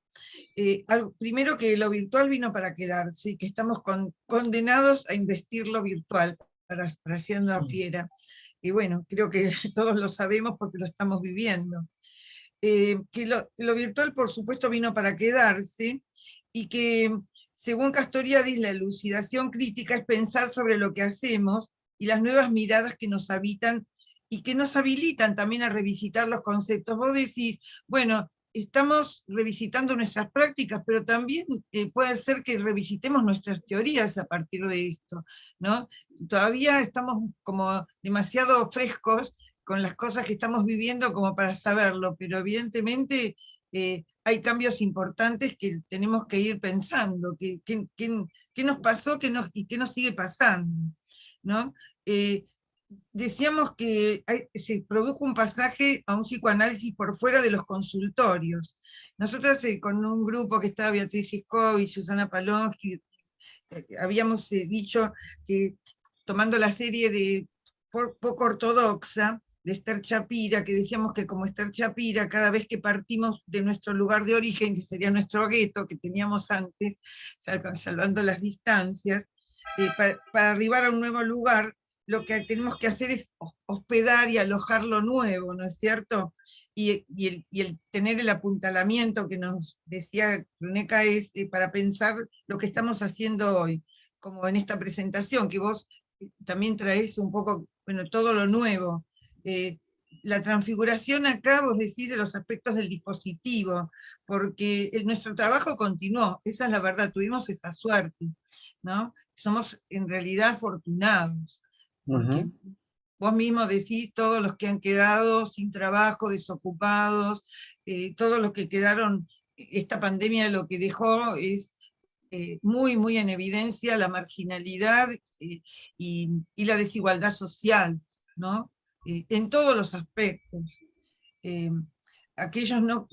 primero que lo virtual vino para quedarse, y que estamos condenados a investir lo virtual para siendo fiera. Y bueno, creo que todos lo sabemos porque lo estamos viviendo. Que lo virtual, por supuesto, vino para quedarse, y que, según Castoriadis, la elucidación crítica es pensar sobre lo que hacemos y las nuevas miradas que nos habitan y que nos habilitan también a revisitar los conceptos. Vos decís, bueno, estamos revisitando nuestras prácticas, pero también puede ser que revisitemos nuestras teorías a partir de esto, ¿no? Todavía estamos como demasiado frescos con las cosas que estamos viviendo como para saberlo, pero evidentemente hay cambios importantes que tenemos que ir pensando, qué nos pasó y qué nos sigue pasando, ¿no? Decíamos que se produjo un pasaje a un psicoanálisis por fuera de los consultorios. Nosotros con un grupo que estaba Beatriz Iskov y Susana Palonsky, habíamos dicho que, tomando la serie de Poco Ortodoxa, de Esther Chapira, que decíamos que como Esther Chapira, cada vez que partimos de nuestro lugar de origen, que sería nuestro gueto que teníamos antes, salvando las distancias, para arribar a un nuevo lugar, lo que tenemos que hacer es hospedar y alojar lo nuevo, ¿no es cierto? Y el tener el apuntalamiento que nos decía Runeca es para pensar lo que estamos haciendo hoy, como en esta presentación, que vos también traes un poco, bueno, todo lo nuevo. La transfiguración acá, vos decís, de los aspectos del dispositivo, porque nuestro trabajo continuó, esa es la verdad, tuvimos esa suerte, ¿no? Somos en realidad afortunados, porque vos mismo decís todos los que han quedado sin trabajo, desocupados, todos los que quedaron, esta pandemia lo que dejó es muy, muy en evidencia la marginalidad y la desigualdad social, ¿no? En todos los aspectos. Eh,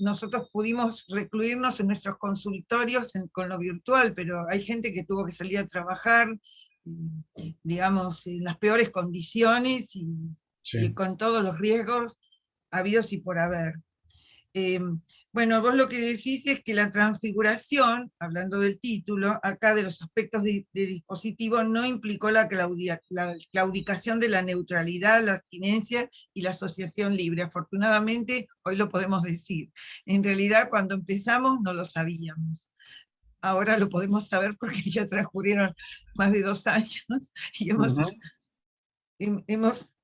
nosotros pudimos recluirnos en nuestros consultorios con lo virtual, pero hay gente que tuvo que salir a trabajar, digamos, en las peores condiciones y con todos los riesgos habidos y por haber. Bueno, vos lo que decís es que la transfiguración, hablando del título, acá de los aspectos de dispositivo, no implicó la claudicación de la neutralidad, la abstinencia y la asociación libre. Afortunadamente, hoy lo podemos decir. En realidad, cuando empezamos, no lo sabíamos. Ahora lo podemos saber porque ya transcurrieron más de 2 años y hemos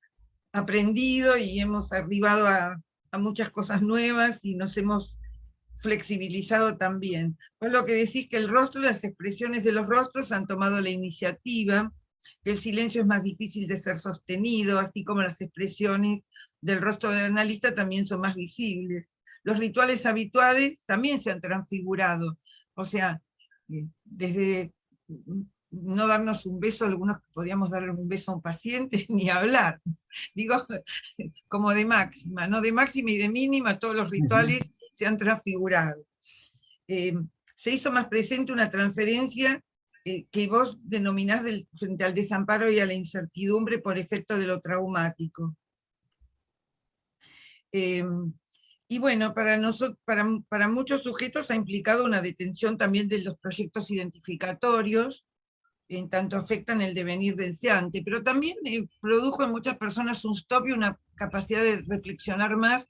aprendido y hemos arribado a muchas cosas nuevas y nos hemos flexibilizado también. Pues lo que decís que el rostro, las expresiones de los rostros han tomado la iniciativa, que el silencio es más difícil de ser sostenido, así como las expresiones del rostro del analista también son más visibles. Los rituales habituales también se han transfigurado, o sea, desde no darnos un beso, algunos podíamos darle un beso a un paciente, ni hablar, digo, como de máxima, ¿no? De máxima y de mínima, todos los rituales se han transfigurado. Se hizo más presente una transferencia que vos denominás frente al desamparo y a la incertidumbre por efecto de lo traumático. Y bueno, para muchos sujetos ha implicado una detención también de los proyectos identificatorios, en tanto afectan el devenir deseante, pero también produjo en muchas personas un stop y una capacidad de reflexionar más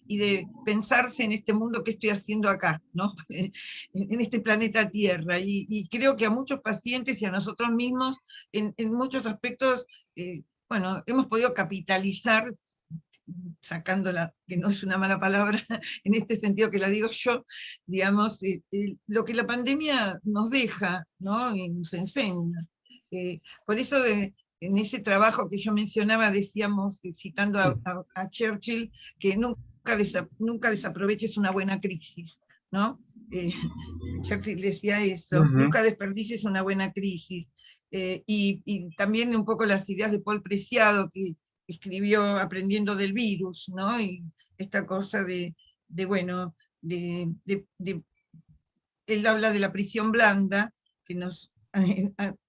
y de pensarse en este mundo que estoy haciendo acá, ¿no? En este planeta Tierra. Y creo que a muchos pacientes y a nosotros mismos, en muchos aspectos, bueno, hemos podido capitalizar, sacándola, que no es una mala palabra, en este sentido que la digo yo, digamos, lo que la pandemia nos deja, ¿no? Y nos enseña. Por eso en ese trabajo que yo mencionaba, decíamos, citando a Churchill, que nunca desaproveches una buena crisis, ¿no? Churchill decía eso, nunca desperdicies una buena crisis. Y también un poco las ideas de Paul Preciado, que escribió Aprendiendo del virus, ¿no? Y esta cosa bueno, él habla de la prisión blanda, que nos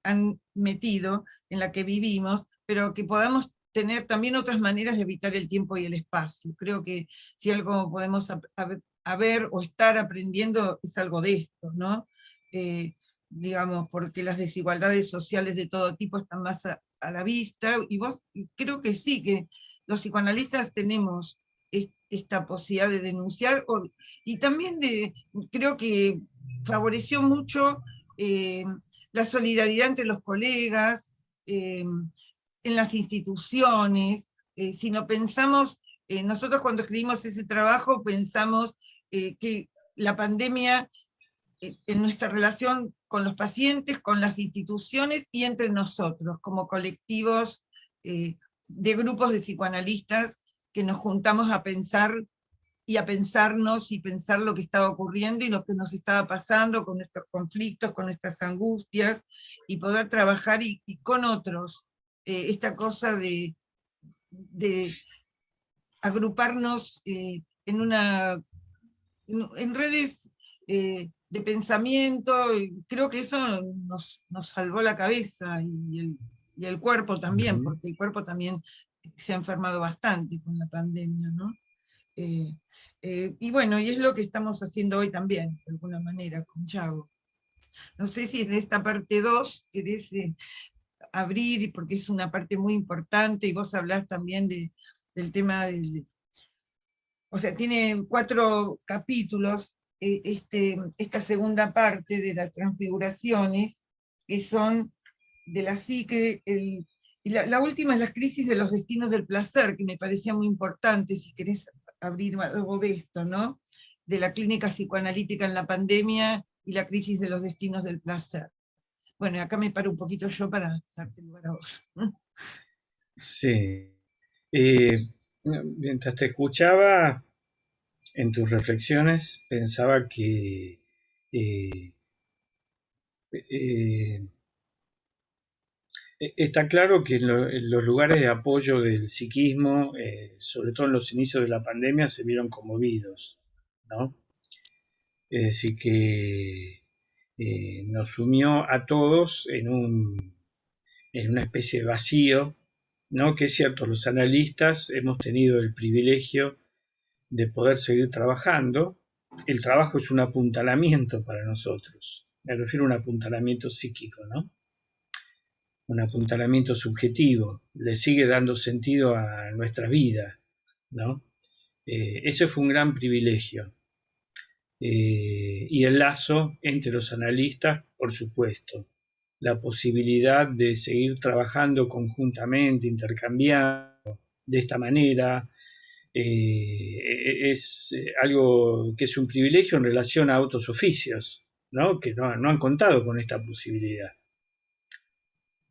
han metido, en la que vivimos, pero que podamos tener también otras maneras de evitar el tiempo y el espacio. Creo que si algo podemos ver o estar aprendiendo es algo de esto, ¿no? Digamos, porque las desigualdades sociales de todo tipo están más a la vista, y vos creo que sí, que los psicoanalistas tenemos esta posibilidad de denunciar, y también creo que favoreció mucho la solidaridad entre los colegas, en las instituciones. Si no pensamos, nosotros cuando escribimos ese trabajo pensamos que la pandemia, en nuestra relación con los pacientes, con las instituciones y entre nosotros, como colectivos de grupos de psicoanalistas que nos juntamos a pensar y a pensarnos y pensar lo que estaba ocurriendo y lo que nos estaba pasando con nuestros conflictos, con nuestras angustias, y poder trabajar y con otros. Esta cosa de agruparnos en redes de pensamiento. Creo que eso nos salvó la cabeza y el cuerpo también, porque el cuerpo también se ha enfermado bastante con la pandemia, ¿no? Y bueno, y es lo que estamos haciendo hoy también, de alguna manera, con Yago. No sé si en esta parte 2 querés abrir, porque es una parte muy importante, y vos hablás también del tema o sea, tiene 4 capítulos, esta segunda parte de las transfiguraciones, que son de la psique, y la última es la crisis de los destinos del placer, que me parecía muy importante, si querés abrir algo de esto, ¿no? De la clínica psicoanalítica en la pandemia y la crisis de los destinos del placer. Bueno, acá me paro un poquito yo para darte lugar a vos. Sí. Mientras te escuchaba en tus reflexiones, pensaba que está claro que en los lugares de apoyo del psiquismo, sobre todo en los inicios de la pandemia, se vieron conmovidos, ¿no? Es decir, que nos sumió a todos en una especie de vacío, ¿no? Que es cierto, los analistas hemos tenido el privilegio de poder seguir trabajando. El trabajo es un apuntalamiento para nosotros. Me refiero a un apuntalamiento psíquico, ¿no? Un apuntalamiento subjetivo. Le sigue dando sentido a nuestra vida, ¿no? Ese fue un gran privilegio. Y el lazo entre los analistas, por supuesto. La posibilidad de seguir trabajando conjuntamente, intercambiando de esta manera, es algo que es un privilegio en relación a otros oficios, ¿no? Que no han contado con esta posibilidad.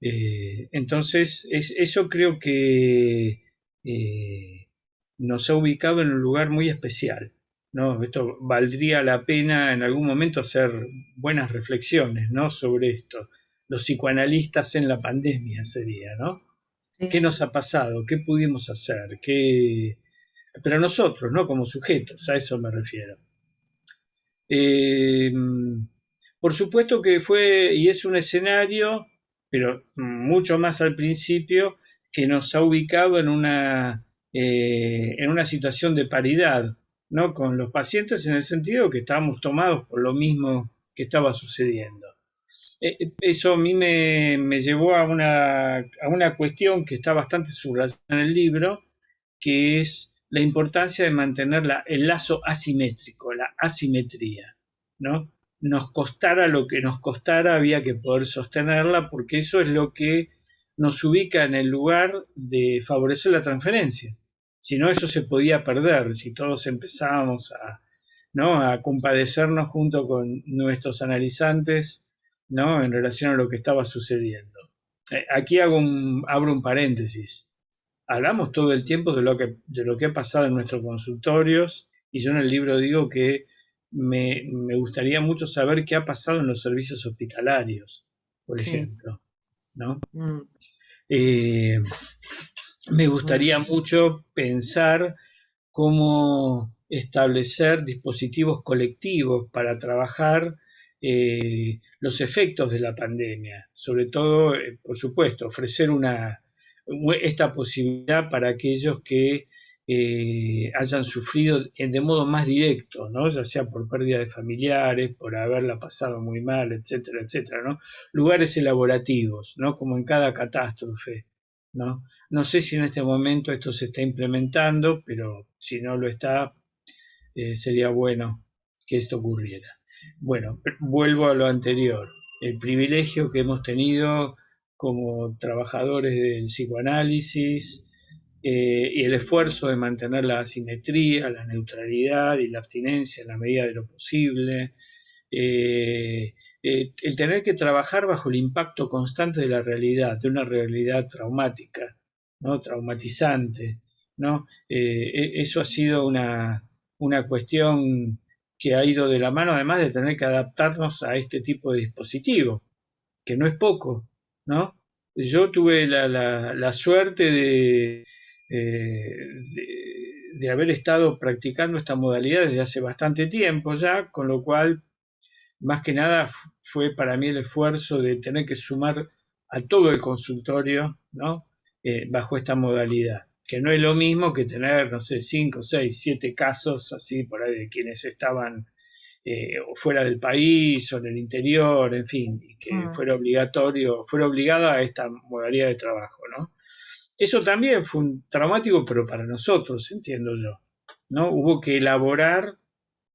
Entonces, eso creo que nos ha ubicado en un lugar muy especial, ¿no? Esto valdría la pena en algún momento hacer buenas reflexiones, ¿no? Sobre esto. Los psicoanalistas en la pandemia sería, ¿no? Sí. ¿Qué nos ha pasado? ¿Qué pudimos hacer? Pero nosotros, ¿no? Como sujetos, a eso me refiero. Por supuesto que fue y es un escenario, pero mucho más al principio, que nos ha ubicado en una situación de paridad, ¿no? Con los pacientes, en el sentido que estábamos tomados por lo mismo que estaba sucediendo. Eso a mí me llevó a una cuestión que está bastante subrayada en el libro, que es la importancia de mantener el lazo asimétrico, la asimetría, ¿no? Nos costara lo que nos costara, había que poder sostenerla, porque eso es lo que nos ubica en el lugar de favorecer la transferencia. Si no, eso se podía perder, si todos empezábamos ¿no? a compadecernos junto con nuestros analizantes, ¿no? En relación a lo que estaba sucediendo. Aquí abro un paréntesis. Hablamos todo el tiempo de lo que ha pasado en nuestros consultorios, y yo en el libro digo que me gustaría mucho saber qué ha pasado en los servicios hospitalarios, por ejemplo, ¿no? Me gustaría mucho pensar cómo establecer dispositivos colectivos para trabajar los efectos de la pandemia, sobre todo, por supuesto, ofrecer esta posibilidad para aquellos que hayan sufrido de modo más directo, ¿no? Ya sea por pérdida de familiares, por haberla pasado muy mal, etcétera, etcétera, ¿no? Lugares elaborativos, ¿no? Como en cada catástrofe, ¿no? No sé si en este momento esto se está implementando, pero si no lo está, sería bueno que esto ocurriera. Bueno, vuelvo a lo anterior. El privilegio que hemos tenido como trabajadores del psicoanálisis y el esfuerzo de mantener la asimetría, la neutralidad y la abstinencia en la medida de lo posible. El tener que trabajar bajo el impacto constante de la realidad, de una realidad traumática, ¿no? Traumatizante, ¿no? Eso ha sido una cuestión que ha ido de la mano, además de tener que adaptarnos a este tipo de dispositivo, que no es poco, ¿no? Yo tuve la suerte de haber estado practicando esta modalidad desde hace bastante tiempo ya, con lo cual, más que nada, fue para mí el esfuerzo de tener que sumar a todo el consultorio, ¿no? Bajo esta modalidad, que no es lo mismo que tener, no sé, 5, 6, 7 casos así por ahí de quienes estaban o fuera del país o en el interior, en fin, y que fuera obligada a esta modalidad de trabajo, ¿no? Eso también fue un traumático, pero para nosotros, entiendo yo, ¿no? Hubo que elaborar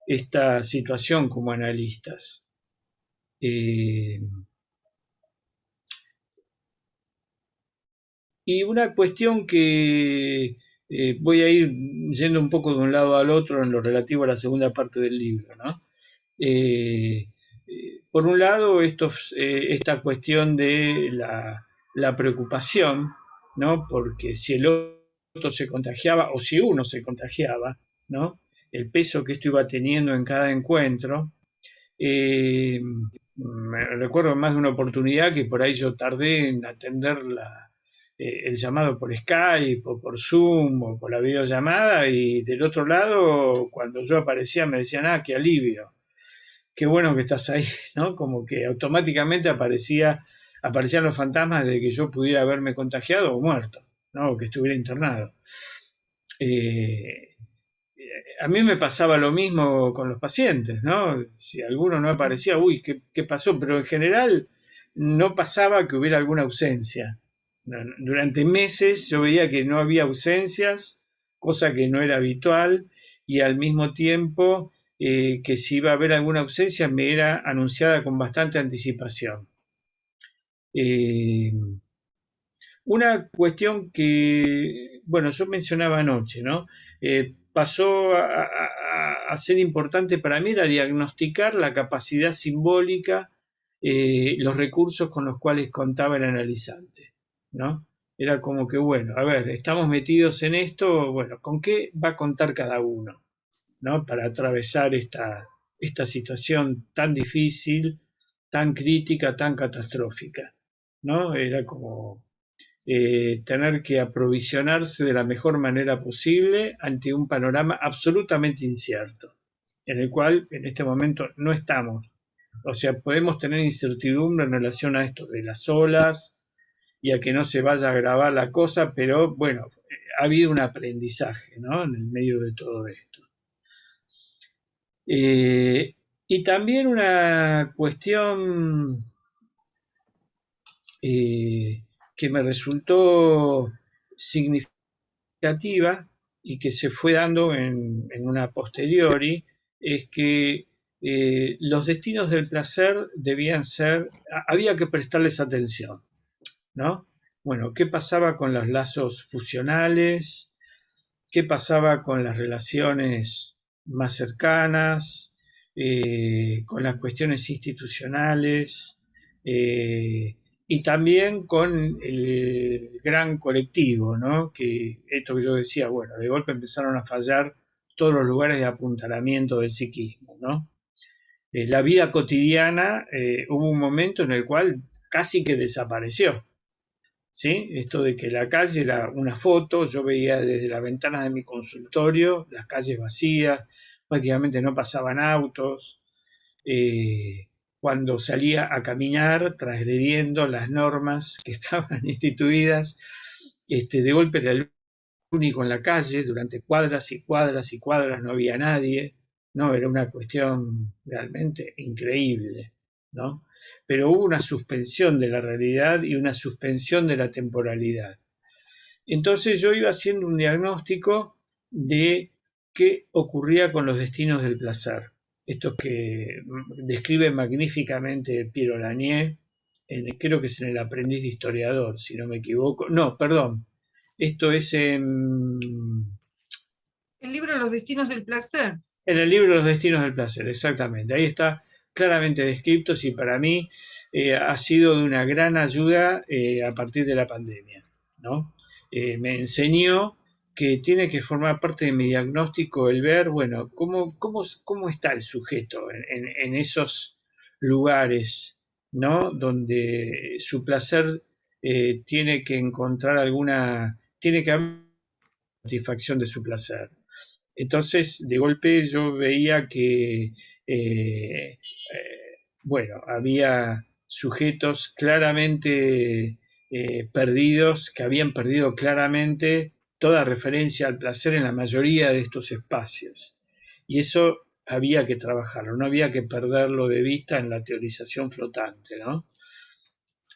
esta situación como analistas. Y una cuestión que voy a ir yendo un poco de un lado al otro en lo relativo a la segunda parte del libro, ¿no? Por un lado, esta cuestión de la preocupación, ¿no? Porque si el otro se contagiaba o si uno se contagiaba, ¿no? El peso que esto iba teniendo en cada encuentro. Me recuerdo más de una oportunidad que por ahí yo tardé en atender el llamado por Skype o por Zoom o por la videollamada, y del otro lado, cuando yo aparecía, me decían, ah, qué alivio, qué bueno que estás ahí, ¿no? Como que automáticamente aparecían los fantasmas de que yo pudiera haberme contagiado o muerto, ¿no? O que estuviera internado. A mí me pasaba lo mismo con los pacientes, ¿no? Si alguno no aparecía, uy, ¿qué pasó? Pero en general no pasaba que hubiera alguna ausencia. Durante meses yo veía que no había ausencias, cosa que no era habitual, y al mismo tiempo que si iba a haber alguna ausencia me era anunciada con bastante anticipación. Una cuestión que, bueno, yo mencionaba anoche, ¿no? Pasó a ser importante para mí era diagnosticar la capacidad simbólica, los recursos con los cuales contaba el analizante, ¿no? Era como que, bueno, a ver, estamos metidos en esto, bueno, ¿con qué va a contar cada uno, ¿no? Para atravesar esta situación tan difícil, tan crítica, tan catastrófica, ¿no? Era como tener que aprovisionarse de la mejor manera posible ante un panorama absolutamente incierto, en el cual en este momento no estamos. O sea, podemos tener incertidumbre en relación a esto de las olas y a que no se vaya a agravar la cosa, pero bueno, ha habido un aprendizaje, ¿no? En el medio de todo esto. Y también una cuestión que me resultó significativa y que se fue dando en una posteriori, es que los destinos del placer había que prestarles atención, ¿no? Bueno, ¿qué pasaba con los lazos fusionales? ¿Qué pasaba con las relaciones más cercanas? Con las cuestiones institucionales? Y también con el gran colectivo, ¿no? Que esto que yo decía, bueno, de golpe empezaron a fallar todos los lugares de apuntalamiento del psiquismo, ¿no? La vida cotidiana, hubo un momento en el cual casi que desapareció, ¿sí? Esto de que la calle era una foto, yo veía desde las ventanas de mi consultorio las calles vacías, prácticamente no pasaban autos, cuando salía a caminar transgrediendo las normas que estaban instituidas. De golpe era el único en la calle, durante cuadras y cuadras y cuadras no había nadie, ¿no? Era una cuestión realmente increíble, ¿no? Pero hubo una suspensión de la realidad y una suspensión de la temporalidad. Entonces yo iba haciendo un diagnóstico de qué ocurría con los destinos del placer. Esto que describe magníficamente Piero Lanier, creo que es en El aprendiz de historiador, si no me equivoco. No, perdón, esto es en El libro Los destinos del placer. En el libro Los destinos del placer, exactamente. Ahí está claramente descrito y para mí ha sido de una gran ayuda a partir de la pandemia, ¿no? Me enseñó que tiene que formar parte de mi diagnóstico el ver, bueno, cómo está el sujeto en esos lugares, ¿no? Donde su placer tiene que encontrar tiene que haber satisfacción de su placer. Entonces, de golpe yo veía que, bueno, había sujetos claramente perdidos, que habían perdido claramente toda referencia al placer en la mayoría de estos espacios. Y eso había que trabajarlo, no había que perderlo de vista en la teorización flotante, ¿no?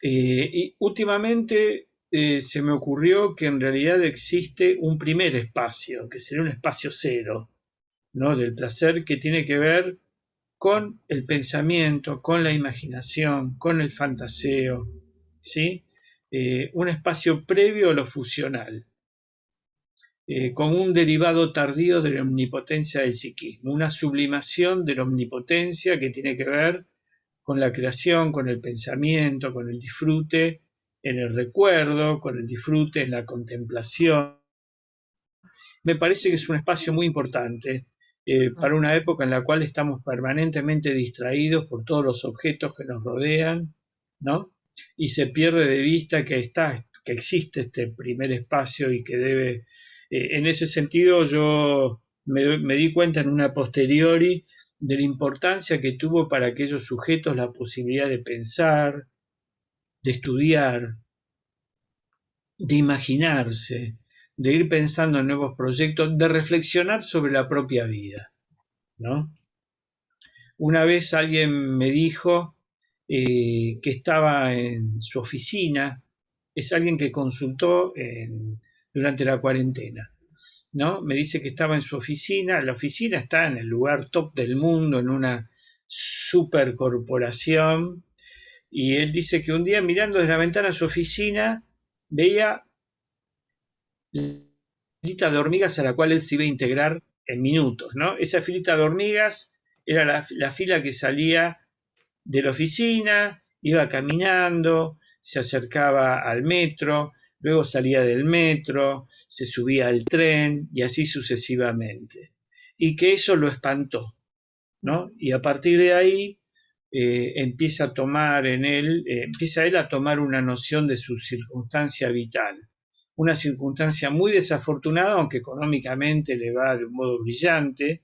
Y últimamente se me ocurrió que en realidad existe un primer espacio, que sería un espacio cero, ¿no? Del placer, que tiene que ver con el pensamiento, con la imaginación, con el fantaseo, ¿sí? Un espacio previo a lo fusional, como un derivado tardío de la omnipotencia del psiquismo, una sublimación de la omnipotencia que tiene que ver con la creación, con el pensamiento, con el disfrute en el recuerdo, con el disfrute en la contemplación. Me parece que es un espacio muy importante para una época en la cual estamos permanentemente distraídos por todos los objetos que nos rodean, ¿no? Y se pierde de vista que existe este primer espacio y que debe... en ese sentido yo me di cuenta en una posteriori de la importancia que tuvo para aquellos sujetos la posibilidad de pensar, de estudiar, de imaginarse, de ir pensando en nuevos proyectos, de reflexionar sobre la propia vida, ¿no? Una vez alguien me dijo que estaba en su oficina, es alguien que consultó durante la cuarentena, ¿no? Me dice que estaba en su oficina, la oficina está en el lugar top del mundo, en una supercorporación, y él dice que un día mirando desde la ventana de su oficina veía la filita de hormigas a la cual él se iba a integrar en minutos, ¿no? Esa filita de hormigas era la fila que salía de la oficina, iba caminando, se acercaba al metro, luego salía del metro, se subía al tren y así sucesivamente. Y que eso lo espantó, ¿no? Y a partir de ahí empieza a tomar empieza él a tomar una noción de su circunstancia vital. Una circunstancia muy desafortunada, aunque económicamente le va de un modo brillante,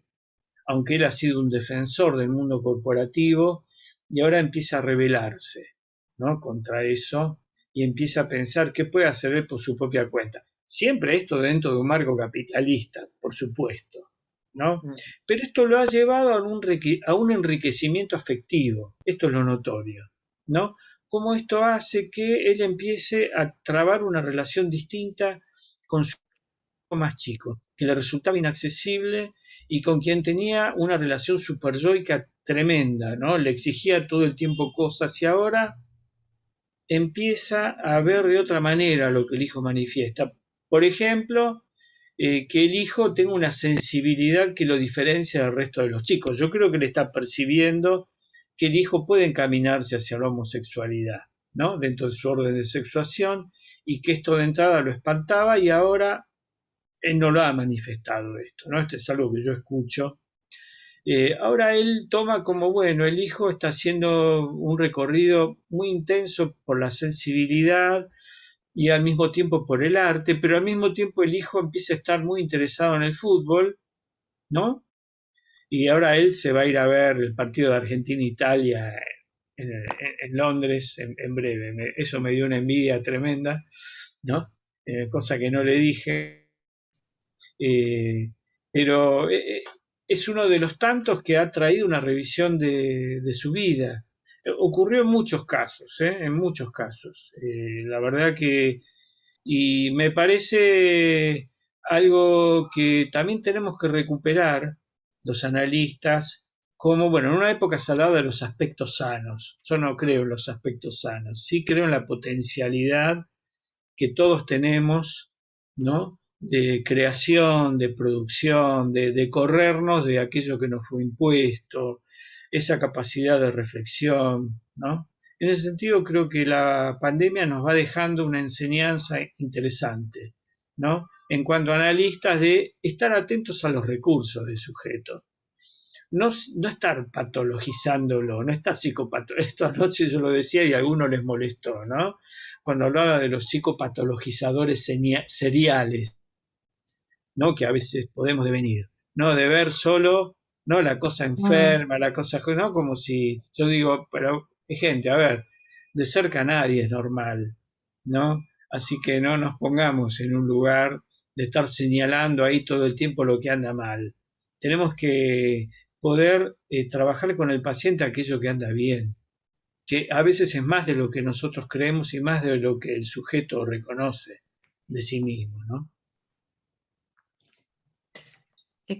aunque él ha sido un defensor del mundo corporativo, y ahora empieza a rebelarse, ¿no? Contra eso, y empieza a pensar qué puede hacer él por su propia cuenta. Siempre esto dentro de un marco capitalista, por supuesto, ¿no? Pero esto lo ha llevado a un enriquecimiento afectivo, esto es lo notorio, ¿no? Cómo esto hace que él empiece a trabar una relación distinta con su más chico, que le resultaba inaccesible y con quien tenía una relación superyoica tremenda, ¿no? Le exigía todo el tiempo cosas y ahora empieza a ver de otra manera lo que el hijo manifiesta. Por ejemplo, que el hijo tenga una sensibilidad que lo diferencia del resto de los chicos. Yo creo que le está percibiendo que el hijo puede encaminarse hacia la homosexualidad, ¿no? Dentro de su orden de sexuación, y que esto de entrada lo espantaba y ahora él no lo ha manifestado esto, ¿no? Esto es algo que yo escucho. Ahora él toma como, bueno, el hijo está haciendo un recorrido muy intenso por la sensibilidad y al mismo tiempo por el arte, pero al mismo tiempo el hijo empieza a estar muy interesado en el fútbol, ¿no? Y ahora él se va a ir a ver el partido de Argentina-Italia en Londres en breve. Eso me dio una envidia tremenda, ¿no? Cosa que no le dije. Eh, pero es uno de los tantos que ha traído una revisión de su vida. Ocurrió en muchos casos, ¿eh? En muchos casos. La verdad que, y me parece algo que también tenemos que recuperar los analistas, como, bueno, en una época se hablaba de los aspectos sanos. Yo no creo en los aspectos sanos, sí creo en la potencialidad que todos tenemos, ¿no? De creación, de producción, de corrernos de aquello que nos fue impuesto, esa capacidad de reflexión, ¿no? En ese sentido, creo que la pandemia nos va dejando una enseñanza interesante, ¿no? En cuanto a analistas, de estar atentos a los recursos del sujeto. No, no estar patologizándolo, no estar psicopatologizando. Esto anoche yo lo decía y a algunos les molestó, ¿no? Cuando hablaba de los psicopatologizadores seriales, ¿no? Que a veces podemos devenir, ¿no? De ver solo, ¿no? La cosa enferma, la cosa, ¿no? Como si, yo digo, pero gente, a ver, de cerca nadie es normal, ¿no? Así que no nos pongamos en un lugar de estar señalando ahí todo el tiempo lo que anda mal. Tenemos que poder trabajar con el paciente aquello que anda bien, que a veces es más de lo que nosotros creemos y más de lo que el sujeto reconoce de sí mismo, ¿no?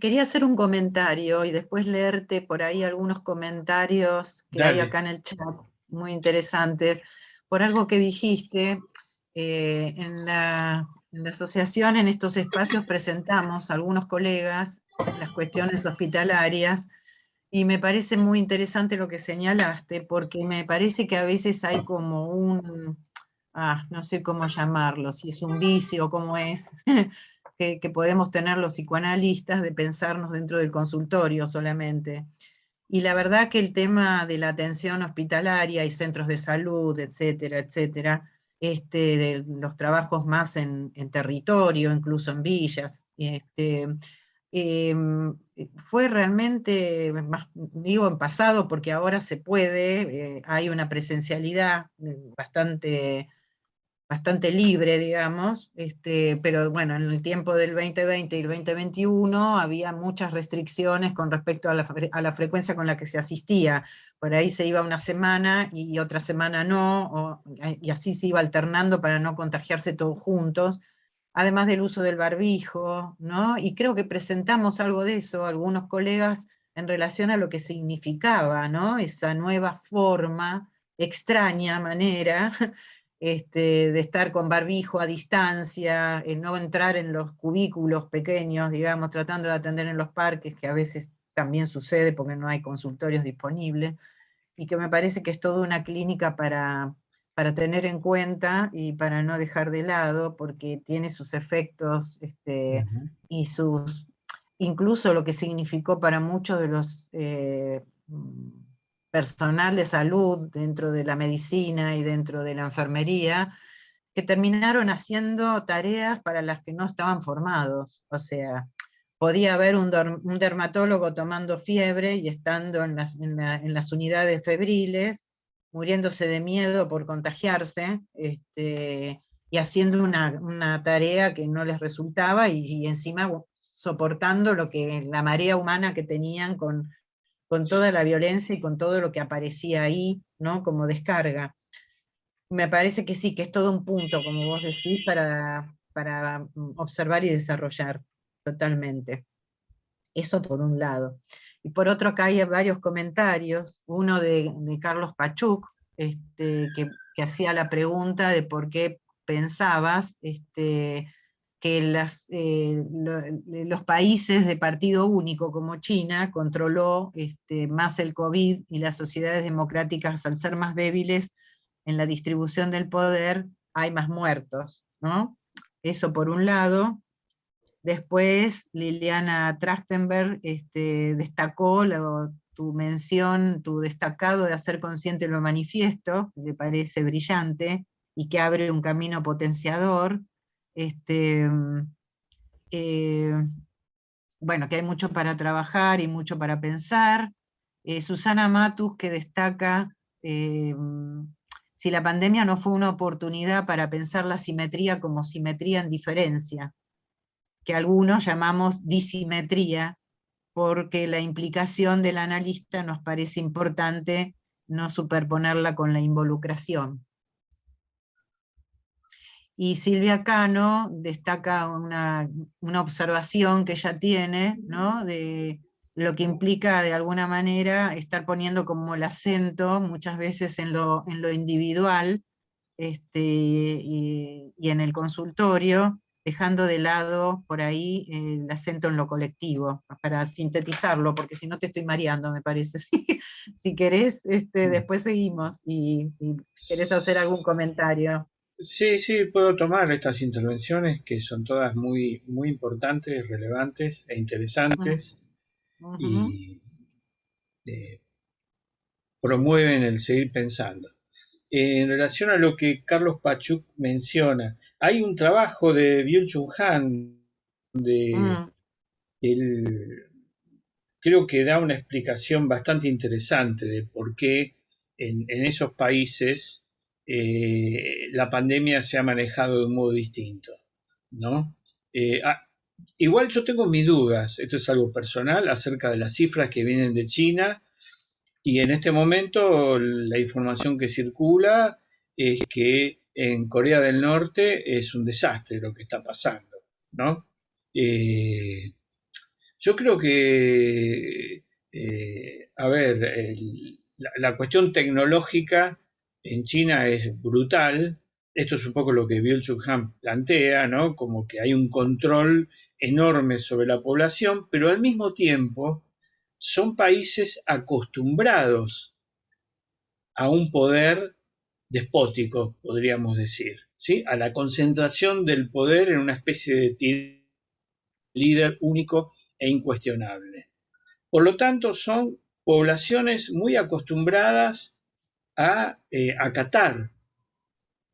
Quería hacer un comentario y después leerte por ahí algunos comentarios que hay Dale. acá en el chat, muy interesantes, por algo que dijiste. En la asociación, en estos espacios, presentamos a algunos colegas las cuestiones hospitalarias, y me parece muy interesante lo que señalaste, porque me parece que a veces hay como no sé cómo llamarlo, si es un vicio o cómo es, que podemos tener los psicoanalistas de pensarnos dentro del consultorio solamente. Y la verdad que el tema de la atención hospitalaria y centros de salud, etcétera, etcétera, de los trabajos más en territorio, incluso en villas, eh, fue realmente, digo en pasado porque ahora se puede, hay una presencialidad bastante libre, digamos, pero bueno, en el tiempo del 2020 y el 2021 había muchas restricciones con respecto a la frecuencia con la que se asistía. Por ahí se iba una semana y otra semana no, y así se iba alternando para no contagiarse todos juntos, además del uso del barbijo, ¿no? Y creo que presentamos algo de eso, algunos colegas, en relación a lo que significaba, ¿no? Esa nueva forma, extraña manera, de estar con barbijo a distancia, no entrar en los cubículos pequeños, digamos, tratando de atender en los parques, que a veces también sucede porque no hay consultorios disponibles, y que me parece que es toda una clínica para tener en cuenta y para no dejar de lado, porque tiene sus efectos Uh-huh. y incluso lo que significó para muchos de los personal de salud dentro de la medicina y dentro de la enfermería, que terminaron haciendo tareas para las que no estaban formados. O sea, podía haber un dermatólogo tomando fiebre y estando en las unidades febriles, muriéndose de miedo por contagiarse, y haciendo una tarea que no les resultaba, y encima soportando la marea humana que tenían con toda la violencia y con todo lo que aparecía ahí, ¿no? Como descarga. Me parece que sí, que es todo un punto, como vos decís, para observar y desarrollar totalmente. Eso por un lado. Y por otro, acá hay varios comentarios, uno de Carlos Pachuc, que hacía la pregunta de por qué pensabas que los países de partido único como China controló más el COVID, y las sociedades democráticas, al ser más débiles en la distribución del poder, hay más muertos, ¿no? Eso por un lado. Después, Liliana Trachtenberg destacó tu mención, tu destacado de hacer consciente lo manifiesto, que le parece brillante y que abre un camino potenciador. Este, eh, bueno, que hay mucho para trabajar y mucho para pensar. Susana Matus, que destaca si la pandemia no fue una oportunidad para pensar la simetría como simetría en diferencia, que algunos llamamos disimetría, porque la implicación del analista nos parece importante no superponerla con la involucración. Y Silvia Cano destaca una observación que ella tiene, ¿no?, de lo que implica de alguna manera estar poniendo como el acento muchas veces en lo individual, y en el consultorio, dejando de lado por ahí el acento en lo colectivo, para sintetizarlo, porque si no te estoy mareando, me parece. Si querés, después seguimos, y querés hacer algún comentario. Sí, sí, puedo tomar estas intervenciones que son todas muy, muy importantes, relevantes e interesantes y promueven el seguir pensando. En relación a lo que Carlos Pachuk menciona, hay un trabajo de Byung-Chul Han creo que da una explicación bastante interesante de por qué en esos países la pandemia se ha manejado de un modo distinto, ¿no? Igual yo tengo mis dudas, esto es algo personal, acerca de las cifras que vienen de China, y en este momento la información que circula es que en Corea del Norte es un desastre lo que está pasando, ¿no? Yo creo que, a ver, la cuestión tecnológica en China es brutal. Esto es un poco lo que Byung-Chul Han plantea, ¿no? Como que hay un control enorme sobre la población, pero al mismo tiempo son países acostumbrados a un poder despótico, podríamos decir, ¿sí? A la concentración del poder en una especie de líder único e incuestionable. Por lo tanto, son poblaciones muy acostumbradas a acatar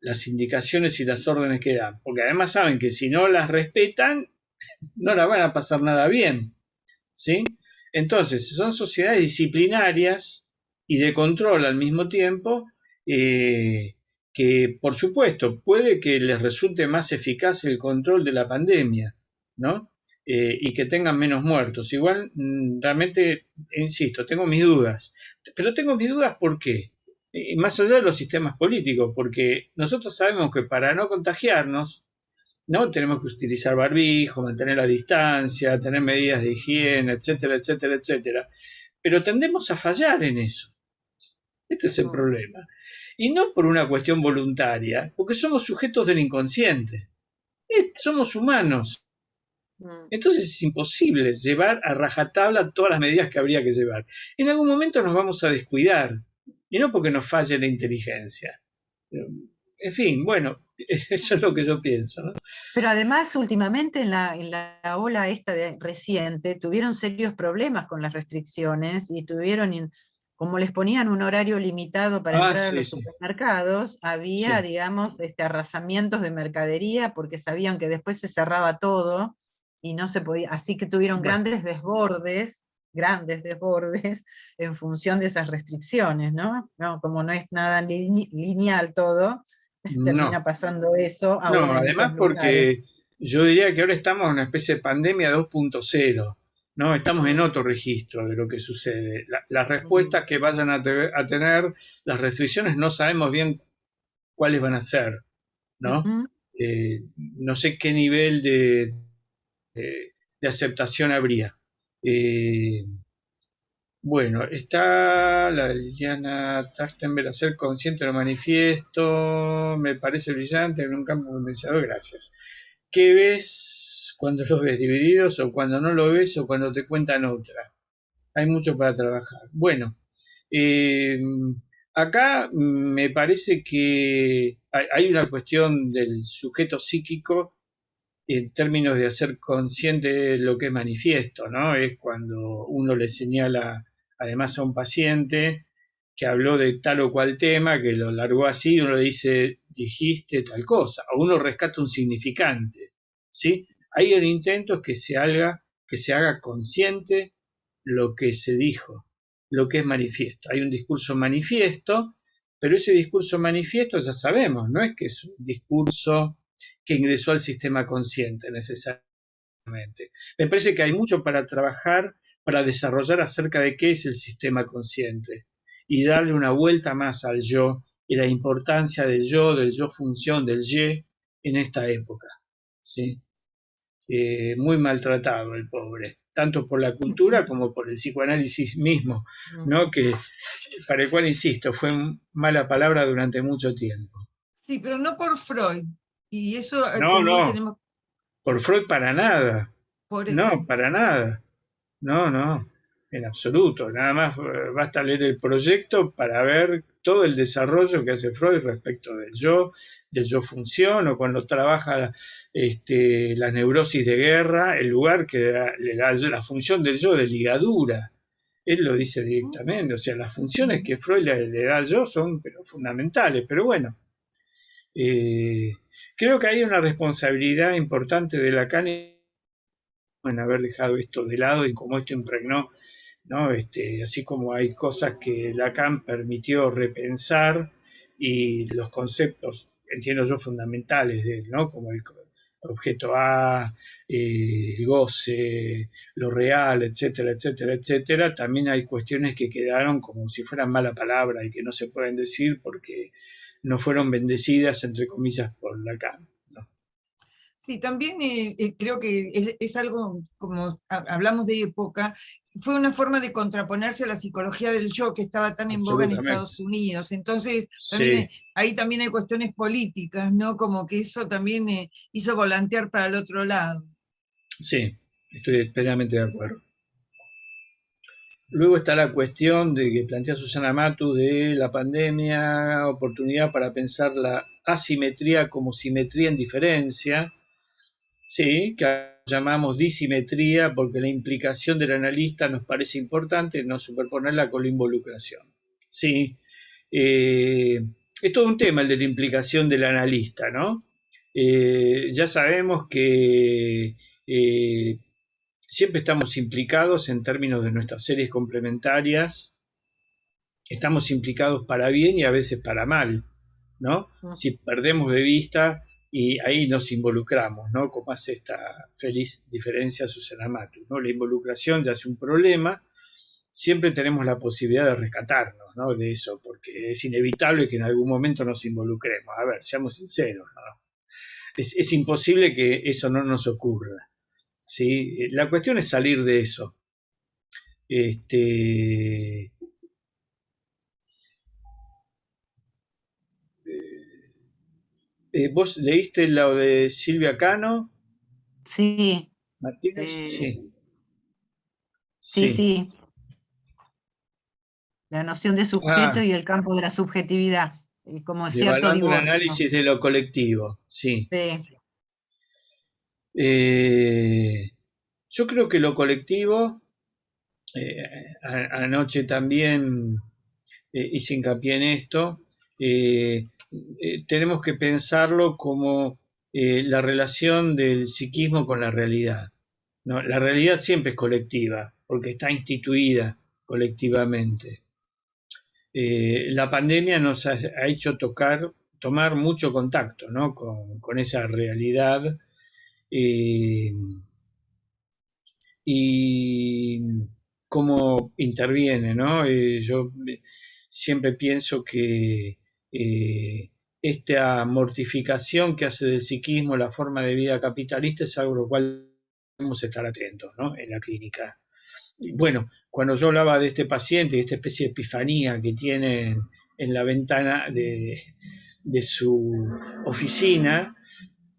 las indicaciones y las órdenes que dan, porque además saben que si no las respetan, no la van a pasar nada bien, ¿sí? Entonces, son sociedades disciplinarias y de control al mismo tiempo, que por supuesto puede que les resulte más eficaz el control de la pandemia, ¿no? Y que tengan menos muertos. Igual, realmente, insisto, tengo mis dudas. Pero tengo mis dudas ¿por qué? Más allá de los sistemas políticos, porque nosotros sabemos que para no contagiarnos, ¿no? Tenemos que utilizar barbijo, mantener la distancia, tener medidas de higiene, etcétera, etcétera, etcétera. Pero tendemos a fallar en eso. Este es el problema. Y no por una cuestión voluntaria, porque somos sujetos del inconsciente. Somos humanos. Entonces es imposible llevar a rajatabla todas las medidas que habría que llevar. En algún momento nos vamos a descuidar, y no porque nos falle la inteligencia. En fin, bueno, eso es lo que yo pienso, ¿no? Pero además, últimamente, en la ola esta reciente, tuvieron serios problemas con las restricciones, y tuvieron, como les ponían un horario limitado para entrar a los supermercados, había, digamos, arrasamientos de mercadería, porque sabían que después se cerraba todo, y no se podía, así que tuvieron grandes desbordes en función de esas restricciones, ¿no? Como no es nada lineal todo, termina pasando eso aún en además esos lugares. porque yo diría que ahora estamos en una especie de pandemia 2.0, ¿no? Estamos en otro registro de lo que sucede. Las respuestas que vayan a tener las restricciones no sabemos bien cuáles van a ser, ¿no? No sé qué nivel de aceptación habría. Bueno, está la Liliana Trachtenberg, hacer consciente del manifiesto, me parece brillante en un campo condensador, gracias. ¿Qué ves cuando lo ves divididos o cuando no lo ves o cuando te cuentan otra? Hay mucho para trabajar. Bueno, acá me parece que hay una cuestión del sujeto psíquico en términos de hacer consciente lo que es manifiesto, ¿no? Es cuando uno le señala además a un paciente que habló de tal o cual tema, que lo largó así, y uno le dice, dijiste tal cosa, o uno rescata un significante, ¿sí? Ahí el intento es que se haga consciente lo que se dijo, lo que es manifiesto. Hay un discurso manifiesto pero ese discurso manifiesto ya sabemos, no es que es un discurso que ingresó al sistema consciente necesariamente. Me parece que hay mucho para trabajar, para desarrollar acerca de qué es el sistema consciente y darle una vuelta más al yo y la importancia del yo función, del ye en esta época. ¿Sí? Muy maltratado el pobre, tanto por la cultura como por el psicoanálisis mismo, ¿no? Que, para el cual, insisto, fue mala palabra durante mucho tiempo. Sí, pero no por Freud. Y eso No, también no, tenemos por Freud para nada, por... no, para nada, no, no, en absoluto, nada más basta leer el proyecto para ver todo el desarrollo que hace Freud respecto del yo función, o cuando trabaja la neurosis de guerra, el lugar que le da la función del yo de ligadura. Él lo dice directamente, o sea, las funciones que Freud le da al yo son fundamentales, pero bueno, creo que hay una responsabilidad importante de Lacan en haber dejado esto de lado y cómo esto impregnó, ¿no? Así como hay cosas que Lacan permitió repensar y los conceptos, entiendo yo, fundamentales de él, ¿no? Como el objeto A, el goce, lo real, etcétera, etcétera, etcétera. También hay cuestiones que quedaron como si fueran mala palabra y que no se pueden decir porque no fueron bendecidas, entre comillas, por Lacan, ¿no? Sí, también creo que es algo, como hablamos de época, fue una forma de contraponerse a la psicología del yo que estaba tan en boga en Absolutamente. Estados Unidos. Entonces, también Sí, ahí también hay cuestiones políticas, ¿no? Como que eso también hizo volantear para el otro lado. sí, estoy plenamente de acuerdo. Luego está la cuestión de que plantea Susana Matu de la pandemia, oportunidad para pensar la asimetría como simetría en diferencia, sí, que llamamos disimetría porque la implicación del analista nos parece importante, no superponerla con la involucración. Sí, es todo un tema el de la implicación del analista, ¿no? Ya sabemos que siempre estamos implicados en términos de nuestras series complementarias, estamos implicados para bien y a veces para mal, ¿no? Si perdemos de vista y ahí nos involucramos, ¿no? Como hace esta feliz diferencia Susana Matu, ¿no? La involucración ya es un problema, siempre tenemos la posibilidad de rescatarnos, ¿no? De eso, porque es inevitable que en algún momento nos involucremos. A ver, seamos sinceros, ¿no? Es imposible que eso no nos ocurra, ¿sí? La cuestión es salir de eso. Este, ¿Vos leíste lo de Silvia Cano, Sí, Martínez? eh, Sí, sí, sí. sí, la noción de sujeto Ah, y el campo de la subjetividad, como cierto devaluando el divorcio. análisis de lo colectivo, sí. Sí. Eh, yo creo que lo colectivo, anoche también hice hincapié en esto, eh, tenemos que pensarlo como la relación del psiquismo con la realidad, ¿no? La realidad siempre es colectiva, porque está instituida colectivamente. La pandemia nos ha hecho tomar mucho contacto, ¿no? Con esa realidad, eh, y cómo interviene, ¿no? Yo siempre pienso que esta mortificación que hace del psiquismo la forma de vida capitalista es algo a lo cual debemos estar atentos, ¿no? En la clínica. Y bueno, cuando yo hablaba de este paciente y esta especie de epifanía que tiene en la ventana de su oficina,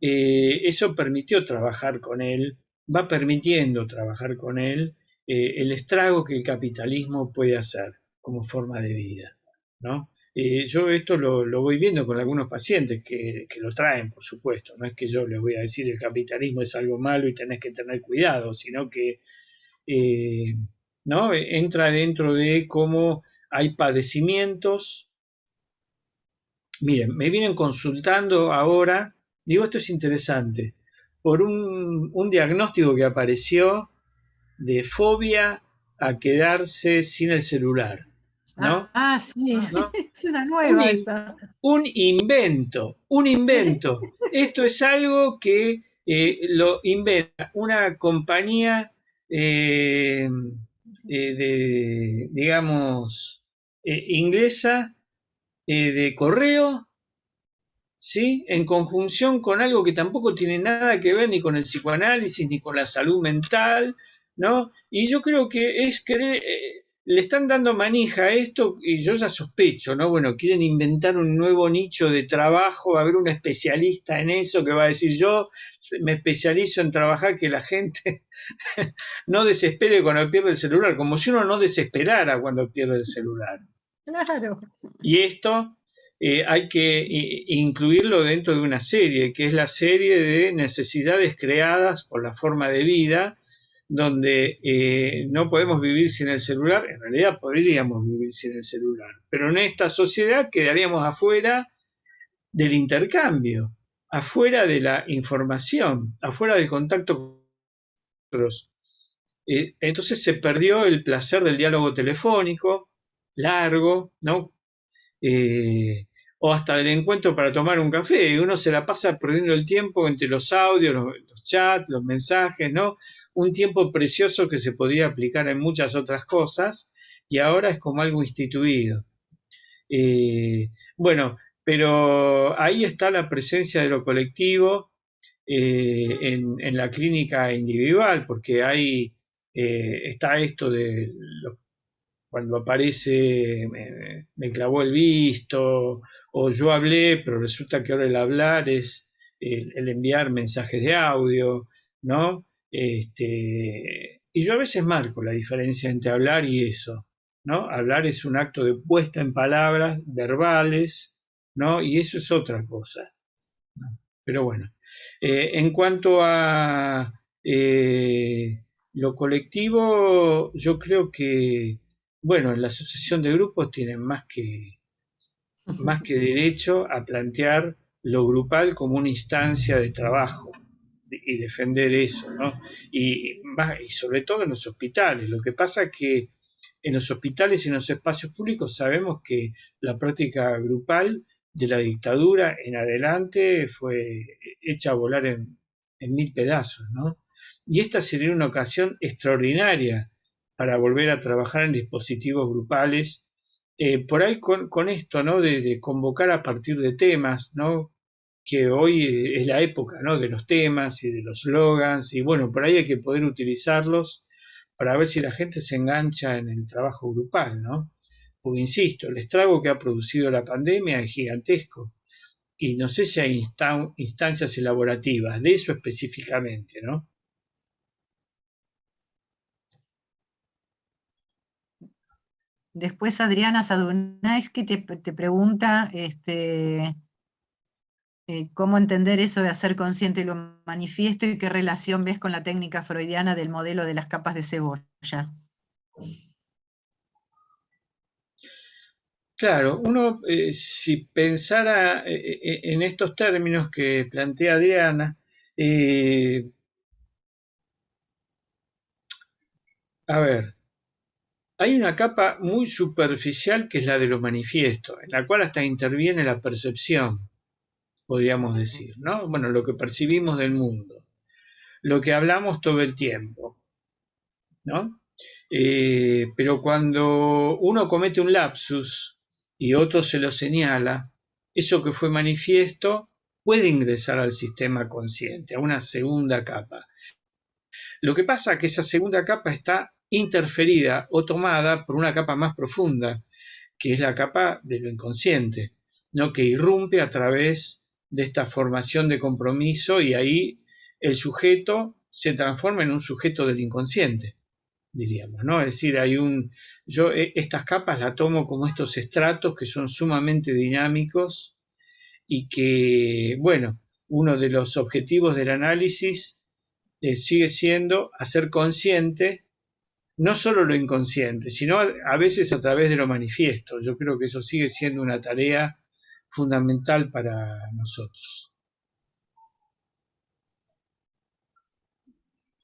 eso permitió trabajar con él, va permitiendo trabajar con él el estrago que el capitalismo puede hacer como forma de vida, ¿no? Yo esto lo voy viendo con algunos pacientes que lo traen, por supuesto. No es que yo les voy a decir el capitalismo es algo malo y tenés que tener cuidado, sino que eh, ¿no? Entra dentro de cómo hay padecimientos. Miren, me vienen consultando ahora, digo, esto es interesante, por un diagnóstico que apareció de fobia a quedarse sin el celular. ¿no? Sí, ¿No? es una Un, nueva esa. un invento, un invento. Esto es algo que lo inventa una compañía digamos, inglesa de correo, ¿sí? En conjunción con algo que tampoco tiene nada que ver ni con el psicoanálisis ni con la salud mental, ¿no? Y yo creo que es querer, le están dando manija a esto y yo ya sospecho, ¿no? Bueno, quieren inventar un nuevo nicho de trabajo, va a haber un especialista en eso que va a decir yo me especializo en trabajar que la gente no desespere cuando pierde el celular, como si uno no desesperara cuando pierde el celular. Claro. Y esto hay que incluirlo dentro de una serie, que es la serie de necesidades creadas por la forma de vida, donde no podemos vivir sin el celular. En realidad podríamos vivir sin el celular, pero en esta sociedad quedaríamos afuera del intercambio, afuera de la información, afuera del contacto con otros. Entonces se perdió el placer del diálogo telefónico largo, ¿no? O hasta del encuentro para tomar un café, y uno se la pasa perdiendo el tiempo entre los audios, los chats, los mensajes, ¿no? Un tiempo precioso que se podía aplicar en muchas otras cosas y ahora es como algo instituido. Bueno, pero ahí está la presencia de lo colectivo en la clínica individual, porque ahí está esto de cuando aparece me clavó el visto, o yo hablé, pero resulta que ahora el hablar es el enviar mensajes de audio, ¿no? Y yo a veces marco la diferencia entre hablar y eso, ¿no? Hablar es un acto de puesta en palabras verbales, ¿no? Y eso es otra cosa. Pero bueno, en cuanto a lo colectivo, yo creo que, bueno, en la asociación de grupos tienen más que derecho a plantear lo grupal como una instancia de trabajo y defender eso, ¿no? Y sobre todo en los hospitales. Lo que pasa es que en los hospitales y en los espacios públicos sabemos que la práctica grupal de la dictadura en adelante fue hecha a volar en mil pedazos, ¿no? Y esta sería una ocasión extraordinaria para volver a trabajar en dispositivos grupales, por ahí con esto, ¿no? De convocar a partir de temas, ¿no? Que hoy es la época, ¿no? De los temas y de los slogans, y bueno, por ahí hay que poder utilizarlos para ver si la gente se engancha en el trabajo grupal, ¿no? Porque insisto, el estrago que ha producido la pandemia es gigantesco y no sé si hay instancias elaborativas de eso específicamente, ¿no? Después Adriana Sadunaiski te pregunta cómo entender eso de hacer consciente lo manifiesto y qué relación ves con la técnica freudiana del modelo de las capas de cebolla. Claro, uno si pensara en estos términos que plantea Adriana, a ver, hay una capa muy superficial que es la de lo manifiesto, en la cual hasta interviene la percepción, podríamos decir, ¿no? Bueno, lo que percibimos del mundo, lo que hablamos todo el tiempo, ¿no? Pero cuando uno comete un lapsus y otro se lo señala, eso que fue manifiesto puede ingresar al sistema consciente, a una segunda capa. Lo que pasa es que esa segunda capa está interferida o tomada por una capa más profunda, que es la capa de lo inconsciente, ¿no? Que irrumpe a través de esta formación de compromiso y ahí el sujeto se transforma en un sujeto del inconsciente, diríamos, ¿no? Es decir, yo estas capas las tomo como estos estratos que son sumamente dinámicos y que, bueno, uno de los objetivos del análisis sigue siendo hacer consciente no solo lo inconsciente, sino a veces a través de lo manifiesto. Yo creo que eso sigue siendo una tarea fundamental para nosotros.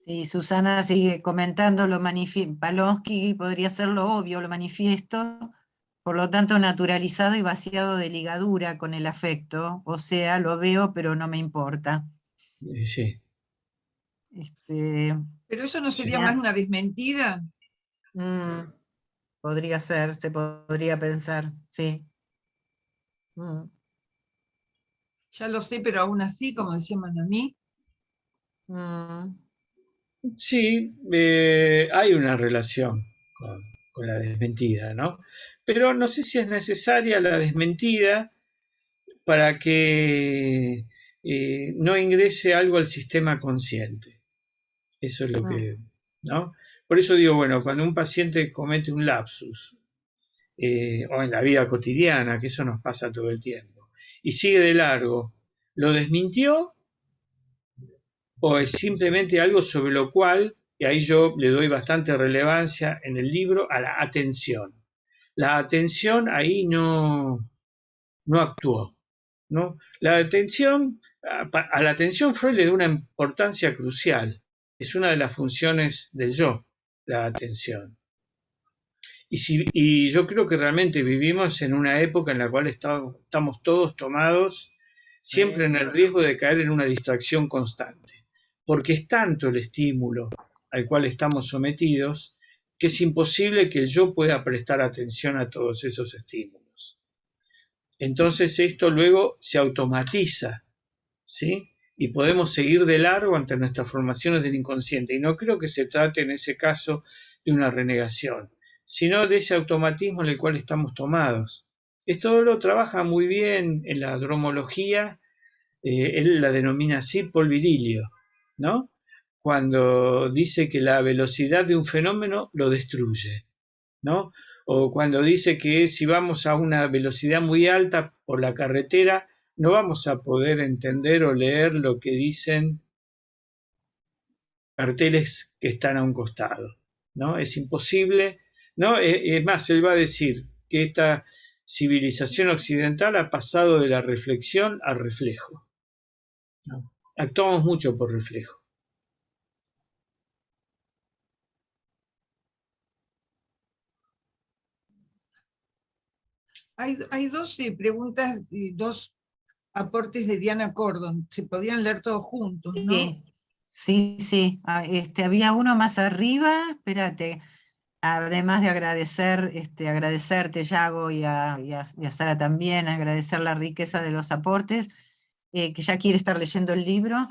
Sí, Susana sigue comentando Palonsky podría ser lo obvio, lo manifiesto, Por lo tanto, naturalizado y vaciado de ligadura con el afecto, o sea, lo veo pero no me importa. Sí, Este, Pero eso no sí. sería más una desmentida. mm, podría ser, se podría pensar, sí. Mm, Ya lo sé, pero aún así, como decía Manamí, mm, Sí, hay una relación con la desmentida, ¿no? Pero no sé si es necesaria la desmentida para que no ingrese algo al sistema consciente. Eso es lo mm, que, ¿no? Por eso digo, bueno, cuando un paciente comete un lapsus, o en la vida cotidiana, que eso nos pasa todo el tiempo, y sigue de largo, ¿lo desmintió o es simplemente algo sobre lo cual, y ahí yo le doy bastante relevancia en el libro, a la atención? La atención ahí no actuó, ¿no? La atención, a la atención Freud le da una importancia crucial, es una de las funciones del yo, la atención. Y yo creo que realmente vivimos en una época en la cual estamos todos tomados siempre en el riesgo de caer en una distracción constante, porque es tanto el estímulo al cual estamos sometidos que es imposible que el yo pueda prestar atención a todos esos estímulos. Entonces esto luego se automatiza, ¿sí? Y podemos seguir de largo ante nuestras formaciones del inconsciente. Y no creo que se trate en ese caso de una renegación, sino de ese automatismo en el cual estamos tomados. Esto lo trabaja muy bien en la dromología, él la denomina así Paul Virilio, ¿no? Cuando dice que la velocidad de un fenómeno lo destruye, ¿no? O cuando dice que si vamos a una velocidad muy alta por la carretera, no vamos a poder entender o leer lo que dicen carteles que están a un costado, ¿no? Es imposible, ¿no? Es más, él va a decir que esta civilización occidental ha pasado de la reflexión al reflejo, ¿no? Actuamos mucho por reflejo. hay dos preguntas, dos aportes de Diana Cordon. Se podían leer todos juntos, ¿no? sí, sí, sí. Había uno más arriba, espérate, además de agradecer, agradecerte, Yago, y a Sara también, agradecer la riqueza de los aportes, que ya quiere estar leyendo el libro.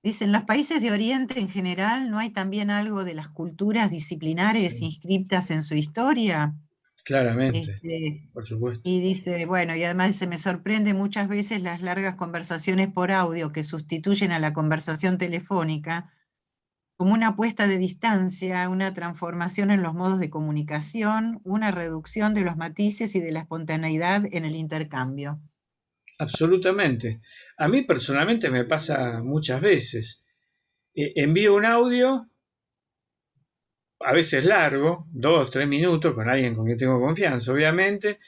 Dice, en los países de Oriente en general, ¿no hay también algo de las culturas disciplinares Sí, inscriptas en su historia? claramente, Este, por supuesto. y dice, bueno, y además se me sorprende muchas veces las largas conversaciones por audio que sustituyen a la conversación telefónica como una puesta de distancia, una transformación en los modos de comunicación, una reducción de los matices y de la espontaneidad en el intercambio. Absolutamente. A mí personalmente me pasa muchas veces. Envío un audio, a veces largo, 2, 3 minutos, con alguien con quien tengo confianza, obviamente,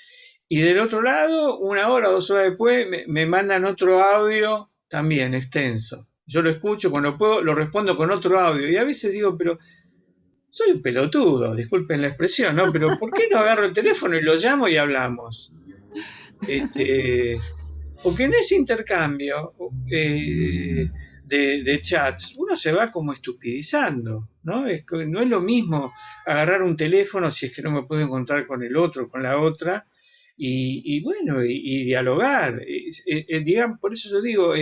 y del otro lado, 1 hora o 2 horas después, me mandan otro audio también extenso. Yo lo escucho, cuando puedo, lo respondo con otro audio. Y a veces digo, pero soy un pelotudo, disculpen la expresión, ¿no? Pero ¿por qué no agarro el teléfono y lo llamo y hablamos? Este, Porque en ese intercambio de chats uno se va como estupidizando, ¿no? No es lo mismo agarrar un teléfono si es que no me puedo encontrar con el otro, con la otra, y bueno, y dialogar. Digamos, por eso yo digo,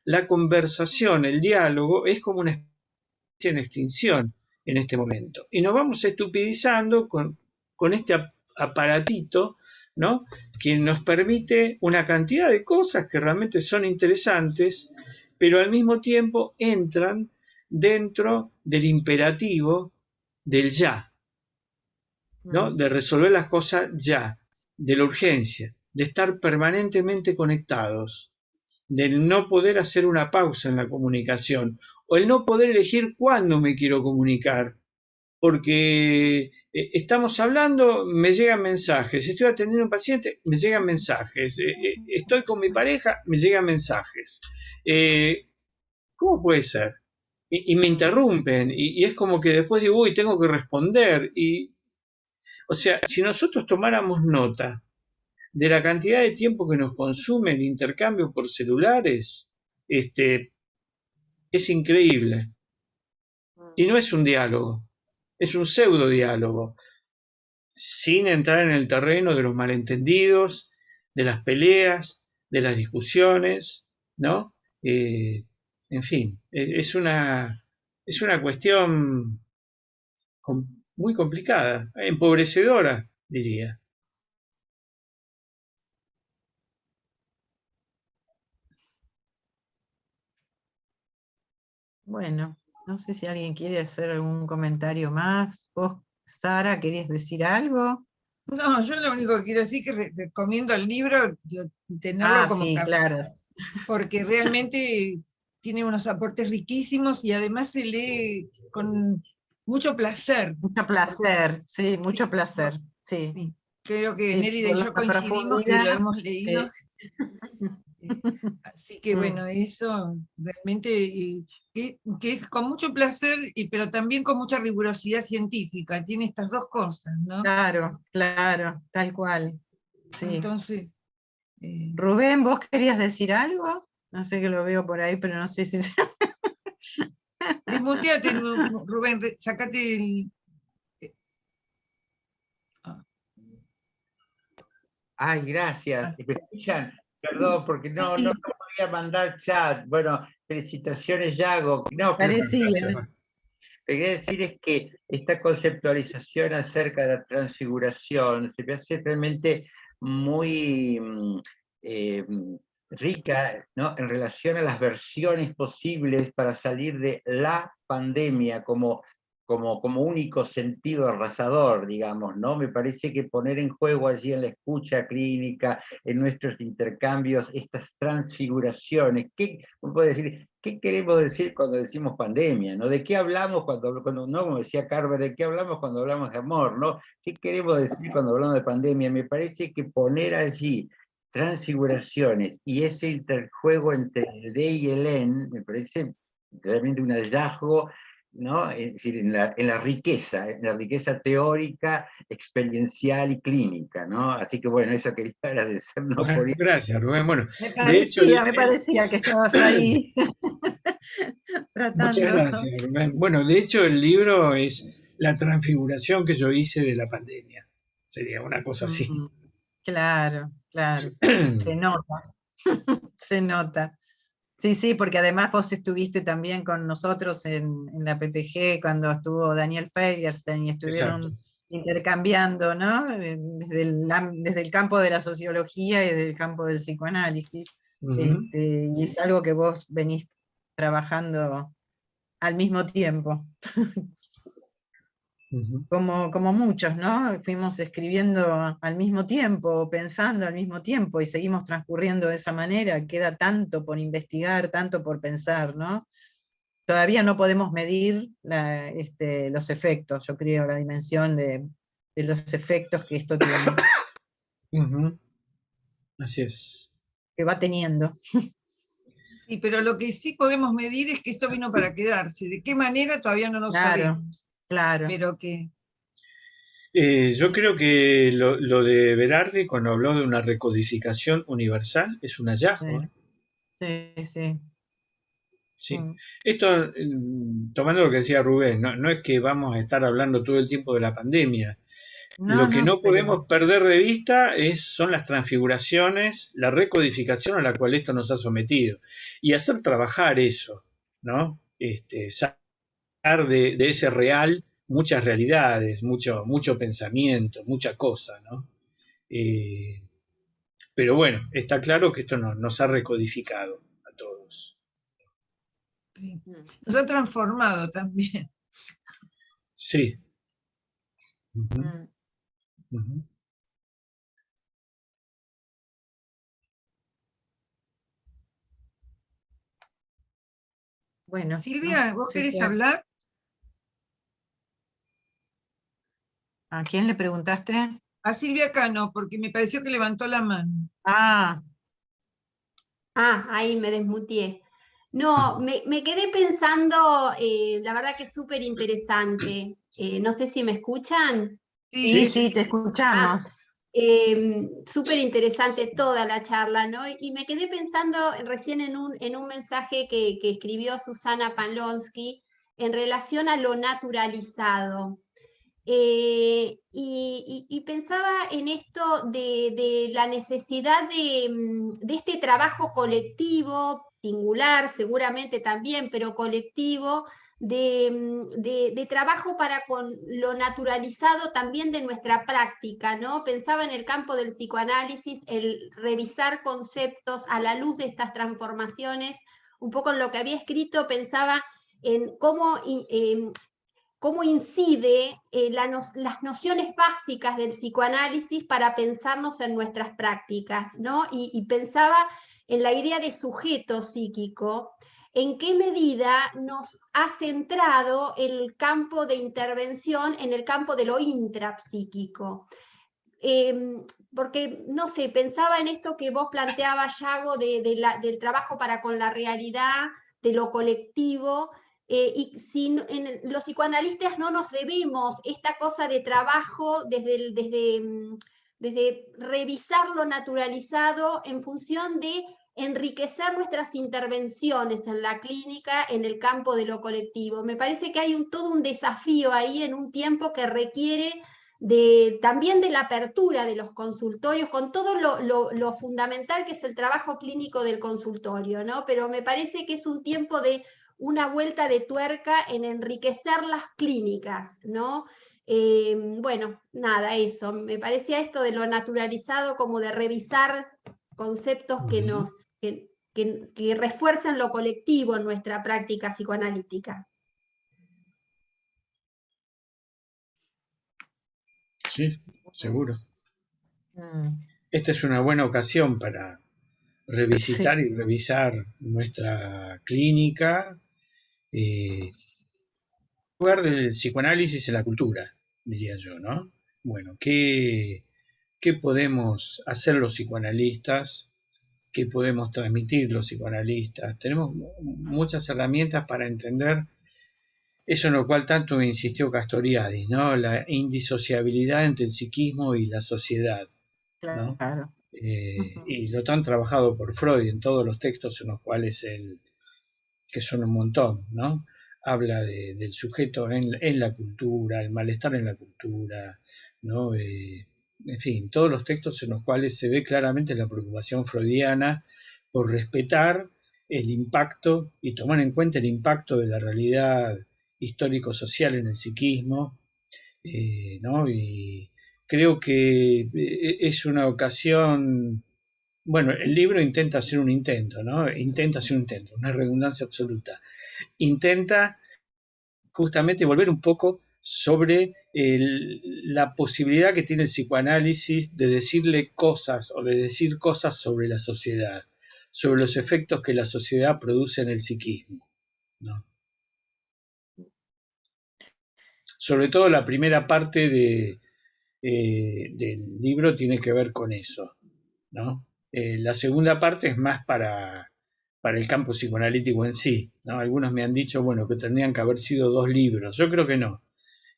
la conversación, el diálogo, es como una especie en extinción en este momento. Y nos vamos estupidizando con este aparatito, ¿no? Que nos permite una cantidad de cosas que realmente son interesantes, pero al mismo tiempo entran dentro del imperativo del ya, ¿no? De resolver las cosas ya, de la urgencia, de estar permanentemente conectados, del no poder hacer una pausa en la comunicación o el no poder elegir cuándo me quiero comunicar, porque estamos hablando, me llegan mensajes, estoy atendiendo a un paciente, me llegan mensajes, estoy con mi pareja, me llegan mensajes. ¿Cómo puede ser? Y me interrumpen, y es como que después digo, uy, tengo que responder, y O sea, si nosotros tomáramos nota de la cantidad de tiempo que nos consume el intercambio por celulares, es increíble. Y no es un diálogo, es un pseudo diálogo, sin entrar en el terreno de los malentendidos, de las peleas, de las discusiones, ¿no? En fin, es una cuestión muy complicada, empobrecedora, diría. Bueno, no sé si alguien quiere hacer algún comentario más. ¿Vos, Sara, querías decir algo? No, yo lo único que quiero decir es que recomiendo el libro, tenerlo como Sí, claro. porque realmente tiene unos aportes riquísimos y además se lee con mucho placer. Mucho placer, sí, mucho placer. Sí, Sí. Creo que sí, Nélida y por yo la coincidimos que lo profundidad. hemos leído. Así que bueno, Mm. eso realmente que es con mucho placer, pero también con mucha rigurosidad científica. Tiene estas dos cosas, ¿no? Claro, claro, tal cual. Sí. Entonces, Rubén, ¿vos querías decir algo? No sé, que lo veo por ahí, pero no sé si... desmuteate, Rubén, sacate el... Ay, gracias. ¿Me escuchan? Perdón, porque no podía mandar chat. Bueno, felicitaciones, Yago. No, pero Parecía. lo que quería decir es que esta conceptualización acerca de la transfiguración se me hace realmente muy rica, ¿no? En relación a las versiones posibles para salir de la pandemia como único sentido arrasador, digamos, ¿no? Me parece que poner en juego allí en la escucha clínica, en nuestros intercambios, estas transfiguraciones, uno puede decir, ¿qué queremos decir cuando decimos pandemia, ¿no? ¿De qué hablamos cuando no, como decía Carver, ¿de qué hablamos cuando hablamos de amor, ¿no? ¿Qué queremos decir cuando hablamos de pandemia? Me parece que poner allí transfiguraciones y ese interjuego entre el de y el en, me parece realmente un hallazgo, ¿no? Es decir, en la riqueza teórica, experiencial y clínica, ¿no? Así que bueno, eso quería agradecer. ¿No? Bueno, gracias, Rubén. Bueno, Me parecía que estabas ahí muchas tratando. gracias, Rubén. Bueno, de hecho, el libro es la transfiguración que yo hice de la pandemia. Sería una cosa así. Claro, claro. Se nota. Se nota. Sí, sí, porque además vos estuviste también con nosotros en la PPG cuando estuvo Daniel Feierstein y estuvieron Exacto. intercambiando, ¿no? Desde el campo de la sociología y desde el campo del psicoanálisis. Y es algo que vos venís trabajando al mismo tiempo. Como muchos, ¿no? Fuimos escribiendo al mismo tiempo, pensando al mismo tiempo y seguimos transcurriendo de esa manera. Queda tanto por investigar, tanto por pensar, ¿no? Todavía no podemos medir los efectos, yo creo, la dimensión de los efectos que esto tiene. Así es. Que va teniendo. Sí, pero lo que sí podemos medir es que esto vino para quedarse. ¿De qué manera? Todavía no lo sabemos. Claro. Pero que... Yo creo que lo de Berardi, cuando habló de una recodificación universal, es un hallazgo. Sí, sí. Sí. Esto, tomando lo que decía Rubén, no es que vamos a estar hablando todo el tiempo de la pandemia. Lo que no podemos perder de vista son las transfiguraciones, la recodificación a la cual esto nos ha sometido. Y hacer trabajar eso, ¿no? Sacar de ese real muchas realidades, mucho pensamiento, mucha cosa, ¿no? Pero bueno, está claro que esto nos ha recodificado a todos. Sí. Nos ha transformado también. Sí. Bueno, Silvia, ¿vos querés hablar? ¿A quién le preguntaste? A Silvia Cano, porque me pareció que levantó la mano. Ahí me desmuteé. No, me quedé pensando, la verdad que es súper interesante. No sé si me escuchan. Sí, Sí, sí, te escuchamos. Súper interesante toda la charla, ¿no? Y me quedé pensando recién en un mensaje que escribió Susana Panlonsky en relación a lo naturalizado. Y pensaba en esto de la necesidad de este trabajo colectivo, singular seguramente también, pero colectivo, de trabajo para con lo naturalizado también de nuestra práctica, ¿no? Pensaba en el campo del psicoanálisis, el revisar conceptos a la luz de estas transformaciones, un poco en lo que había escrito, pensaba en cómo incide las nociones básicas del psicoanálisis para pensarnos en nuestras prácticas, ¿no? Y pensaba en la idea de sujeto psíquico, en qué medida nos ha centrado el campo de intervención en el campo de lo intrapsíquico. Porque, no sé, pensaba en esto que vos planteabas, Yago, del trabajo para con la realidad, de lo colectivo, y si los psicoanalistas no nos debemos esta cosa de trabajo desde revisar lo naturalizado en función de enriquecer nuestras intervenciones en la clínica, en el campo de lo colectivo. Me parece que hay todo un desafío ahí en un tiempo que requiere también de la apertura de los consultorios, con todo lo fundamental que es el trabajo clínico del consultorio, ¿no? Pero me parece que es un tiempo de una vuelta de tuerca en enriquecer las clínicas, ¿no? Bueno, nada, eso. Me parecía esto de lo naturalizado como de revisar conceptos que refuerzan lo colectivo en nuestra práctica psicoanalítica. Sí, seguro. Esta es una buena ocasión para revisitar y revisar nuestra clínica, el lugar del psicoanálisis en la cultura, diría yo, ¿no? Bueno, ¿qué podemos hacer los psicoanalistas? ¿Qué podemos transmitir los psicoanalistas? Tenemos muchas herramientas para entender eso en lo cual tanto insistió Castoriadis, ¿no? La indisociabilidad entre el psiquismo y la sociedad, ¿no? Claro. Y lo tan trabajado por Freud en todos los textos en los cuales que son un montón, ¿no? Habla del sujeto en la cultura, el malestar en la cultura, ¿no? En fin, todos los textos en los cuales se ve claramente la preocupación freudiana por respetar el impacto y tomar en cuenta el impacto de la realidad histórico-social en el psiquismo, ¿no? Y creo que es una ocasión. Bueno, el libro intenta hacer un intento, ¿no? Intenta hacer un intento, una redundancia absoluta. Intenta justamente volver un poco sobre la posibilidad que tiene el psicoanálisis de decirle cosas o de decir cosas sobre la sociedad, sobre los efectos que la sociedad produce en el psiquismo, ¿no? Sobre todo la primera parte del libro tiene que ver con eso, ¿no? La segunda parte es más para el campo psicoanalítico en sí, ¿no? Algunos me han dicho, bueno, que tendrían que haber sido 2 libros. Yo creo que no,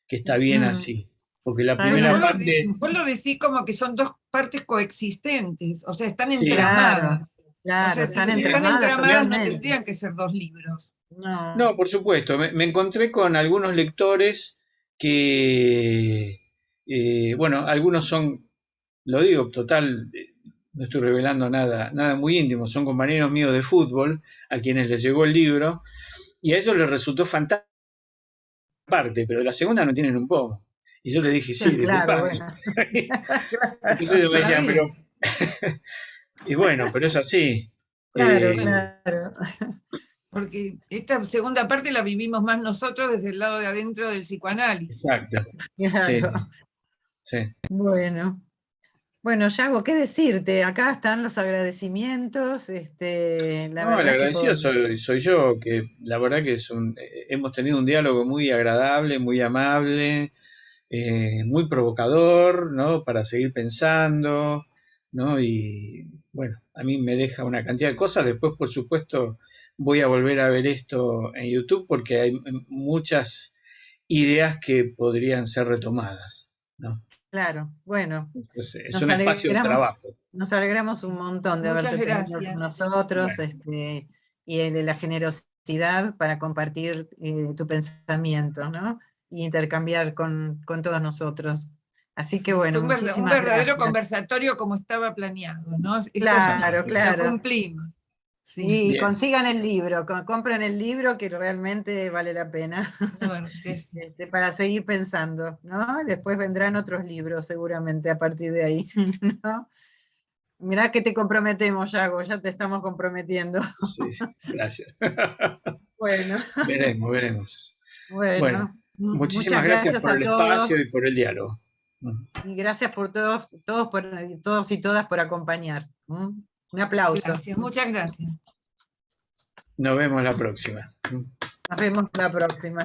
que está bien así, porque la primera parte... Vos lo decís como que son dos partes coexistentes, o sea, están Sí, entramadas. Claro, O sea, si están están entramadas entramadas no totalmente. tendrían que ser 2 libros. no, por supuesto. Me encontré con algunos lectores que, bueno, algunos son, lo digo, total, no estoy revelando nada muy íntimo, son compañeros míos de fútbol a quienes les llegó el libro y a ellos les resultó fantástico parte, pero la segunda no tienen un pomo. Y yo le dije, sí, Claro, disculpame. bueno. Entonces ellos me Está decían, pero... bien. y bueno, pero es así. Claro, Bueno, claro. porque esta segunda parte la vivimos más nosotros desde el lado de adentro del psicoanálisis. Exacto. Sí, Claro. sí. Bueno. Bueno, Yago, ¿qué decirte? Acá están los agradecimientos. La No, el verdad que agradecido soy yo, que la verdad que hemos tenido un diálogo muy agradable, muy amable, muy provocador, ¿no? Para seguir pensando, ¿no? Y bueno, a mí me deja una cantidad de cosas. Después, por supuesto, voy a volver a ver esto en YouTube porque hay muchas ideas que podrían ser retomadas, ¿no? Claro, bueno. Entonces, es Nos un espacio de trabajo. Nos alegramos un montón de Muchas haberte tenido gracias. con nosotros, Bueno. y de la generosidad para compartir tu pensamiento, ¿no? Y intercambiar con todos nosotros. Así que bueno, Fue un muchísimas verdadero gracias. conversatorio como estaba planeado, ¿no? Eso Claro, claro. lo cumplimos. Sí. Y Bien. consigan el libro, compren el libro que realmente vale la pena Bueno, para seguir pensando, ¿no? Después vendrán otros libros seguramente a partir de ahí, ¿no? Mirá que te comprometemos, Yago, ya te estamos comprometiendo. Sí, gracias. Bueno, Veremos. bueno, Muchísimas muchas gracias por a el todos espacio y por el diálogo. y gracias por todos y todas por acompañar. Un aplauso. gracias, muchas gracias. Nos vemos la próxima. Nos vemos la próxima.